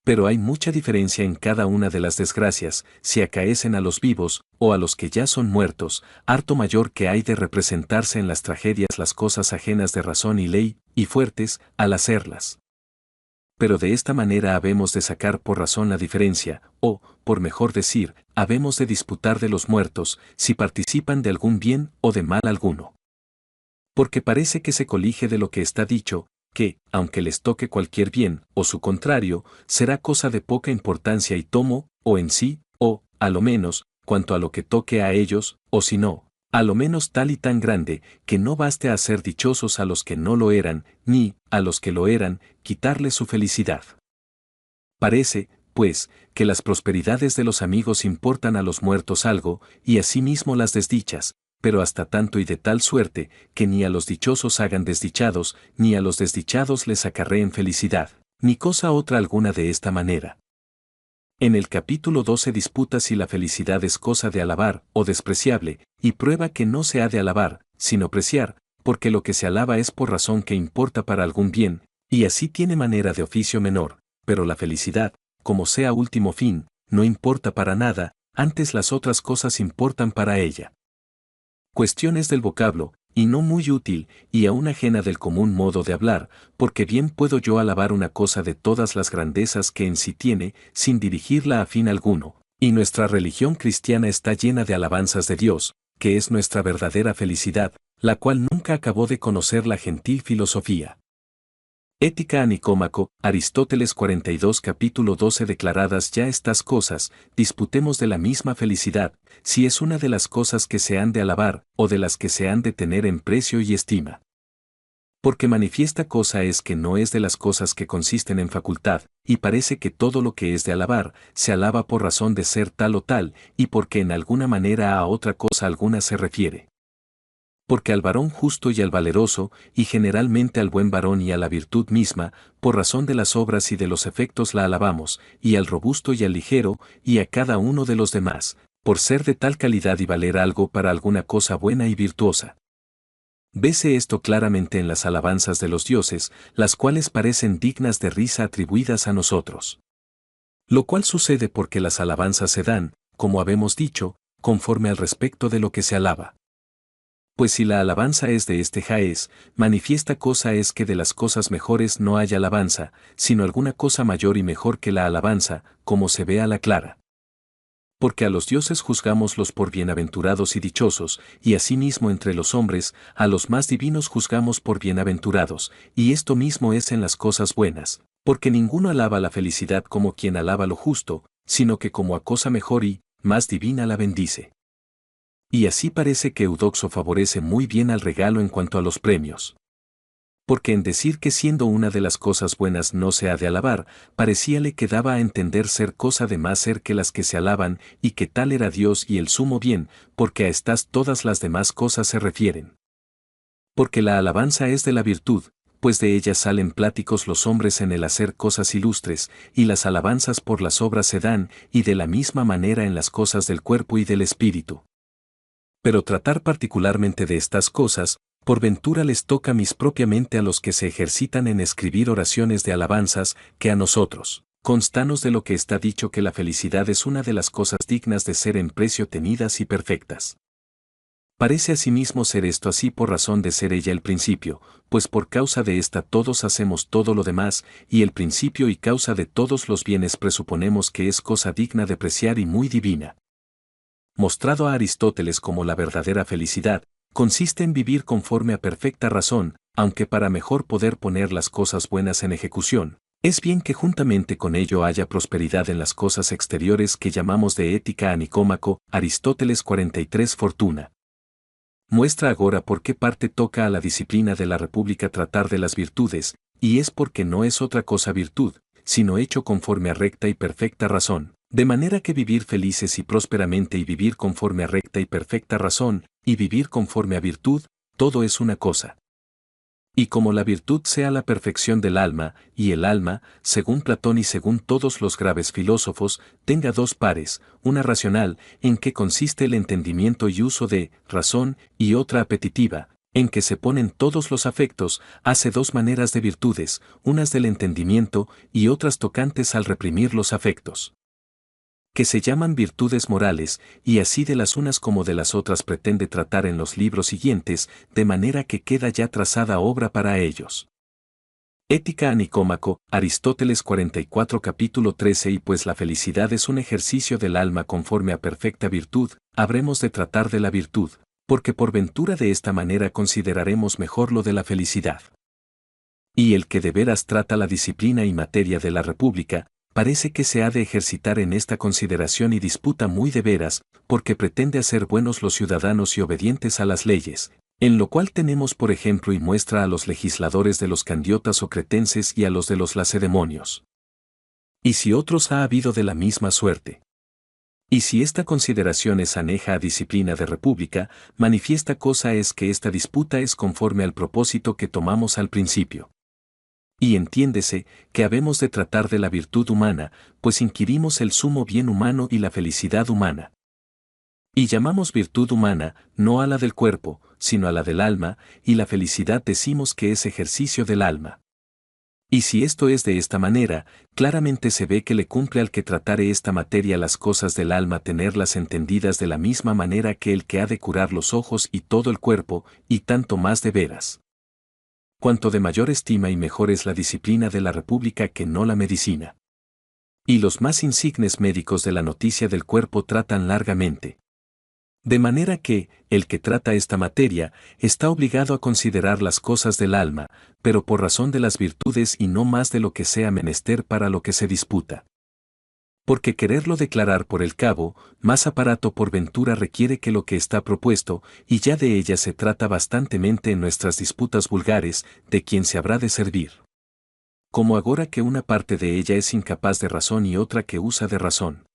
Pero hay mucha diferencia en cada una de las desgracias, si acaecen a los vivos, o a los que ya son muertos, harto mayor que hay de representarse en las tragedias las cosas ajenas de razón y ley, y fuertes, al hacerlas. Pero de esta manera habemos de sacar por razón la diferencia, o, por mejor decir, habemos de disputar de los muertos, si participan de algún bien o de mal alguno. Porque parece que se colige de lo que está dicho, que, aunque les toque cualquier bien, o su contrario, será cosa de poca importancia y tomo, o en sí, o, a lo menos, cuanto a lo que toque a ellos, o si no, a lo menos tal y tan grande, que no baste a hacer dichosos a los que no lo eran, ni, a los que lo eran, quitarles su felicidad. Parece, pues, que las prosperidades de los amigos importan a los muertos algo, y asimismo las desdichas, pero hasta tanto y de tal suerte, que ni a los dichosos hagan desdichados, ni a los desdichados les acarreen felicidad, ni cosa otra alguna de esta manera. En el capítulo 12 disputa si la felicidad es cosa de alabar o despreciable, y prueba que no se ha de alabar, sino preciar, porque lo que se alaba es por razón que importa para algún bien, y así tiene manera de oficio menor, pero la felicidad, como sea último fin, no importa para nada, antes las otras cosas importan para ella. Cuestiones del vocablo, y no muy útil, y aún ajena del común modo de hablar, porque bien puedo yo alabar una cosa de todas las grandezas que en sí tiene, sin dirigirla a fin alguno, y nuestra religión cristiana está llena de alabanzas de Dios, que es nuestra verdadera felicidad, la cual nunca acabó de conocer la gentil filosofía. Ética a Nicómaco, Aristóteles 42 capítulo 12. Declaradas ya estas cosas, disputemos de la misma felicidad, si es una de las cosas que se han de alabar, o de las que se han de tener en precio y estima. Porque manifiesta cosa es que no es de las cosas que consisten en facultad, y parece que todo lo que es de alabar, se alaba por razón de ser tal o tal, y porque en alguna manera a otra cosa alguna se refiere. Porque al varón justo y al valeroso, y generalmente al buen varón y a la virtud misma, por razón de las obras y de los efectos la alabamos, y al robusto y al ligero, y a cada uno de los demás, por ser de tal calidad y valer algo para alguna cosa buena y virtuosa. Vese esto claramente en las alabanzas de los dioses, las cuales parecen dignas de risa atribuidas a nosotros. Lo cual sucede porque las alabanzas se dan, como habemos dicho, conforme al respecto de lo que se alaba. Pues si la alabanza es de este jaez, manifiesta cosa es que de las cosas mejores no hay alabanza, sino alguna cosa mayor y mejor que la alabanza, como se ve a la clara. Porque a los dioses juzgámoslos por bienaventurados y dichosos, y asimismo entre los hombres, a los más divinos juzgamos por bienaventurados, y esto mismo es en las cosas buenas, porque ninguno alaba la felicidad como quien alaba lo justo, sino que como a cosa mejor y, más divina la bendice. Y así parece que Eudoxo favorece muy bien al regalo en cuanto a los premios. Porque en decir que siendo una de las cosas buenas no se ha de alabar, parecíale que daba a entender ser cosa de más ser que las que se alaban, y que tal era Dios y el sumo bien, porque a estas todas las demás cosas se refieren. Porque la alabanza es de la virtud, pues de ella salen pláticos los hombres en el hacer cosas ilustres, y las alabanzas por las obras se dan, y de la misma manera en las cosas del cuerpo y del espíritu. Pero tratar particularmente de estas cosas, por ventura les toca mis propiamente a los que se ejercitan en escribir oraciones de alabanzas, que a nosotros, constanos de lo que está dicho que la felicidad es una de las cosas dignas de ser en precio tenidas y perfectas. Parece asimismo ser esto así por razón de ser ella el principio, pues por causa de ésta todos hacemos todo lo demás, y el principio y causa de todos los bienes presuponemos que es cosa digna de apreciar y muy divina. Mostrado a Aristóteles como la verdadera felicidad, consiste en vivir conforme a perfecta razón, aunque para mejor poder poner las cosas buenas en ejecución, es bien que juntamente con ello haya prosperidad en las cosas exteriores que llamamos de ética a Nicómaco, Aristóteles 43 Fortuna. Muestra agora por qué parte toca a la disciplina de la República tratar de las virtudes, y es porque no es otra cosa virtud, sino hecho conforme a recta y perfecta razón, de manera que vivir felices y prósperamente y vivir conforme a recta y perfecta razón, y vivir conforme a virtud, todo es una cosa. Y como la virtud sea la perfección del alma, y el alma, según Platón y según todos los graves filósofos, tenga dos pares, una racional, en que consiste el entendimiento y uso de razón, y otra apetitiva, en que se ponen todos los afectos, hace dos maneras de virtudes, unas del entendimiento y otras tocantes al reprimir los afectos, que se llaman virtudes morales, y así de las unas como de las otras pretende tratar en los libros siguientes, de manera que queda ya trazada obra para ellos. Ética a Nicómaco, Aristóteles 44 capítulo 13. Y pues la felicidad es un ejercicio del alma conforme a perfecta virtud, habremos de tratar de la virtud, porque por ventura de esta manera consideraremos mejor lo de la felicidad. Y el que de veras trata la disciplina y materia de la República, parece que se ha de ejercitar en esta consideración y disputa muy de veras, porque pretende hacer buenos los ciudadanos y obedientes a las leyes, en lo cual tenemos por ejemplo y muestra a los legisladores de los candiotas o cretenses y a los de los lacedemonios. Y si otros ha habido de la misma suerte. Y si esta consideración es aneja a disciplina de república, manifiesta cosa es que esta disputa es conforme al propósito que tomamos al principio. Y entiéndese que habemos de tratar de la virtud humana, pues inquirimos el sumo bien humano y la felicidad humana. Y llamamos virtud humana, no a la del cuerpo, sino a la del alma, y la felicidad decimos que es ejercicio del alma. Y si esto es de esta manera, claramente se ve que le cumple al que tratare esta materia las cosas del alma tenerlas entendidas de la misma manera que el que ha de curar los ojos y todo el cuerpo, y tanto más de veras. Cuanto de mayor estima y mejor es la disciplina de la República que no la medicina. Y los más insignes médicos de la noticia del cuerpo tratan largamente. De manera que, el que trata esta materia, está obligado a considerar las cosas del alma, pero por razón de las virtudes y no más de lo que sea menester para lo que se disputa. Porque quererlo declarar por el cabo, más aparato por ventura requiere que lo que está propuesto, y ya de ella se trata bastantemente en nuestras disputas vulgares, de quien se habrá de servir. Como agora que una parte de ella es incapaz de razón y otra que usa de razón.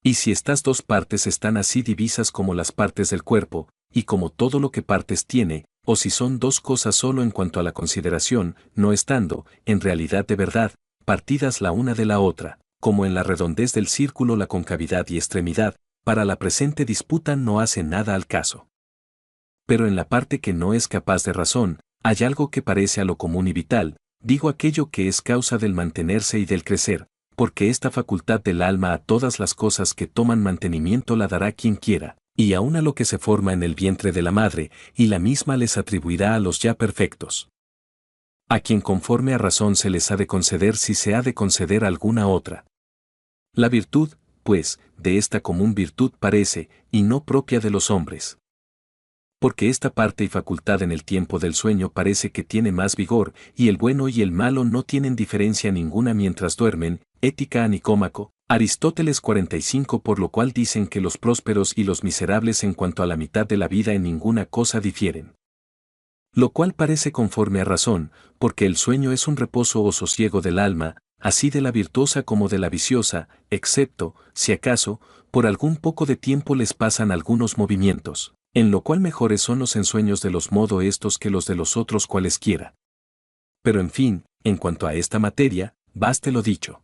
Y si estas dos partes están así divisas como las partes del cuerpo, y como todo lo que partes tiene, o si son dos cosas solo en cuanto a la consideración, no estando, en realidad de verdad, partidas la una de la otra, como en la redondez del círculo la concavidad y extremidad, para la presente disputa no hace nada al caso. Pero en la parte que no es capaz de razón, hay algo que parece a lo común y vital, digo aquello que es causa del mantenerse y del crecer, porque esta facultad del alma a todas las cosas que toman mantenimiento la dará quien quiera, y aun a lo que se forma en el vientre de la madre, y la misma les atribuirá a los ya perfectos. A quien conforme a razón se les ha de conceder si se ha de conceder alguna otra. La virtud, pues, de esta común virtud parece, y no propia de los hombres. Porque esta parte y facultad en el tiempo del sueño parece que tiene más vigor, y el bueno y el malo no tienen diferencia ninguna mientras duermen. Ética a Nicómaco, Aristóteles 45. Por lo cual dicen que los prósperos y los miserables en cuanto a la mitad de la vida en ninguna cosa difieren. Lo cual parece conforme a razón, porque el sueño es un reposo o sosiego del alma, así de la virtuosa como de la viciosa, excepto, si acaso, por algún poco de tiempo les pasan algunos movimientos, en lo cual mejores son los ensueños de los modo estos que los de los otros cualesquiera. Pero en fin, en cuanto a esta materia, baste lo dicho.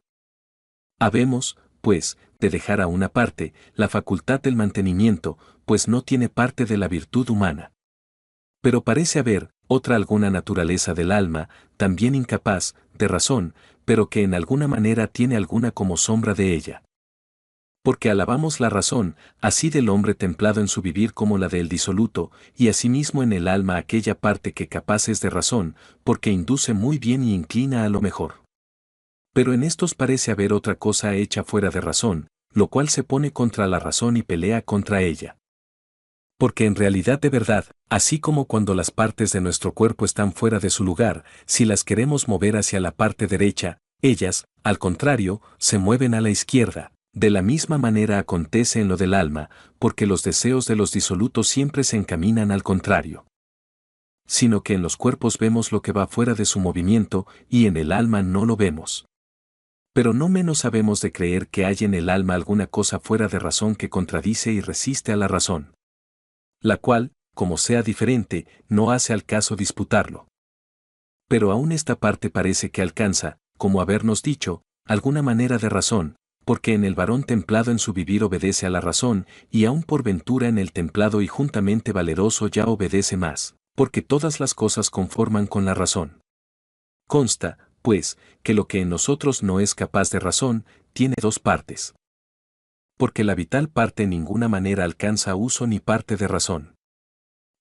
Habemos, pues, de dejar a una parte, la facultad del mantenimiento, pues no tiene parte de la virtud humana. Pero parece haber, otra alguna naturaleza del alma, también incapaz, de razón, pero que en alguna manera tiene alguna como sombra de ella. Porque alabamos la razón, así del hombre templado en su vivir como la del disoluto, y asimismo en el alma aquella parte que capaz es de razón, porque induce muy bien y inclina a lo mejor. Pero en estos parece haber otra cosa hecha fuera de razón, lo cual se pone contra la razón y pelea contra ella. Porque en realidad de verdad, así como cuando las partes de nuestro cuerpo están fuera de su lugar, si las queremos mover hacia la parte derecha, ellas, al contrario, se mueven a la izquierda. De la misma manera acontece en lo del alma, porque los deseos de los disolutos siempre se encaminan al contrario. Sino que en los cuerpos vemos lo que va fuera de su movimiento, y en el alma no lo vemos. Pero no menos sabemos de creer que hay en el alma alguna cosa fuera de razón que contradice y resiste a la razón, la cual, como sea diferente, no hace al caso disputarlo. Pero aún esta parte parece que alcanza, como habernos dicho, alguna manera de razón, porque en el varón templado en su vivir obedece a la razón, y aún por ventura en el templado y juntamente valeroso ya obedece más, porque todas las cosas conforman con la razón. Consta, pues, que lo que en nosotros no es capaz de razón, tiene dos partes. Porque la vital parte en ninguna manera alcanza uso ni parte de razón.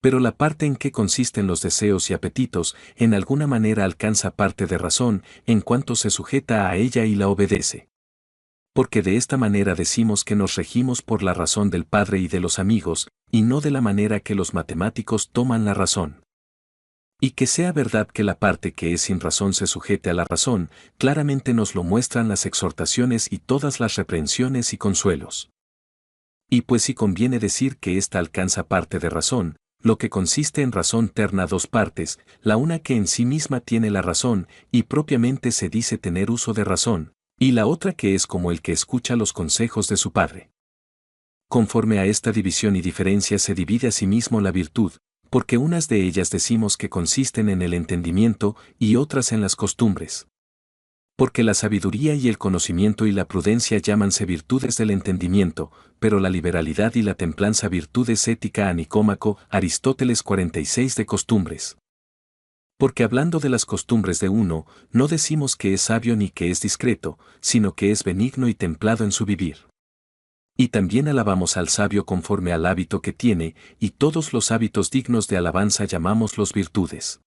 Pero la parte en que consisten los deseos y apetitos, en alguna manera alcanza parte de razón, en cuanto se sujeta a ella y la obedece. Porque de esta manera decimos que nos regimos por la razón del Padre y de los amigos, y no de la manera que los matemáticos toman la razón. Y que sea verdad que la parte que es sin razón se sujete a la razón, claramente nos lo muestran las exhortaciones y todas las reprensiones y consuelos. Y pues si conviene decir que ésta alcanza parte de razón, lo que consiste en razón terna dos partes, la una que en sí misma tiene la razón, y propiamente se dice tener uso de razón, y la otra que es como el que escucha los consejos de su padre. Conforme a esta división y diferencia se divide asimismo la virtud, porque unas de ellas decimos que consisten en el entendimiento y otras en las costumbres. Porque la sabiduría y el conocimiento y la prudencia llámanse virtudes del entendimiento, pero la liberalidad y la templanza virtudes ética a Nicómaco, Aristóteles 46 de costumbres. Porque hablando de las costumbres de uno, no decimos que es sabio ni que es discreto, sino que es benigno y templado en su vivir. Y también alabamos al sabio conforme al hábito que tiene, y todos los hábitos dignos de alabanza llamamos los virtudes.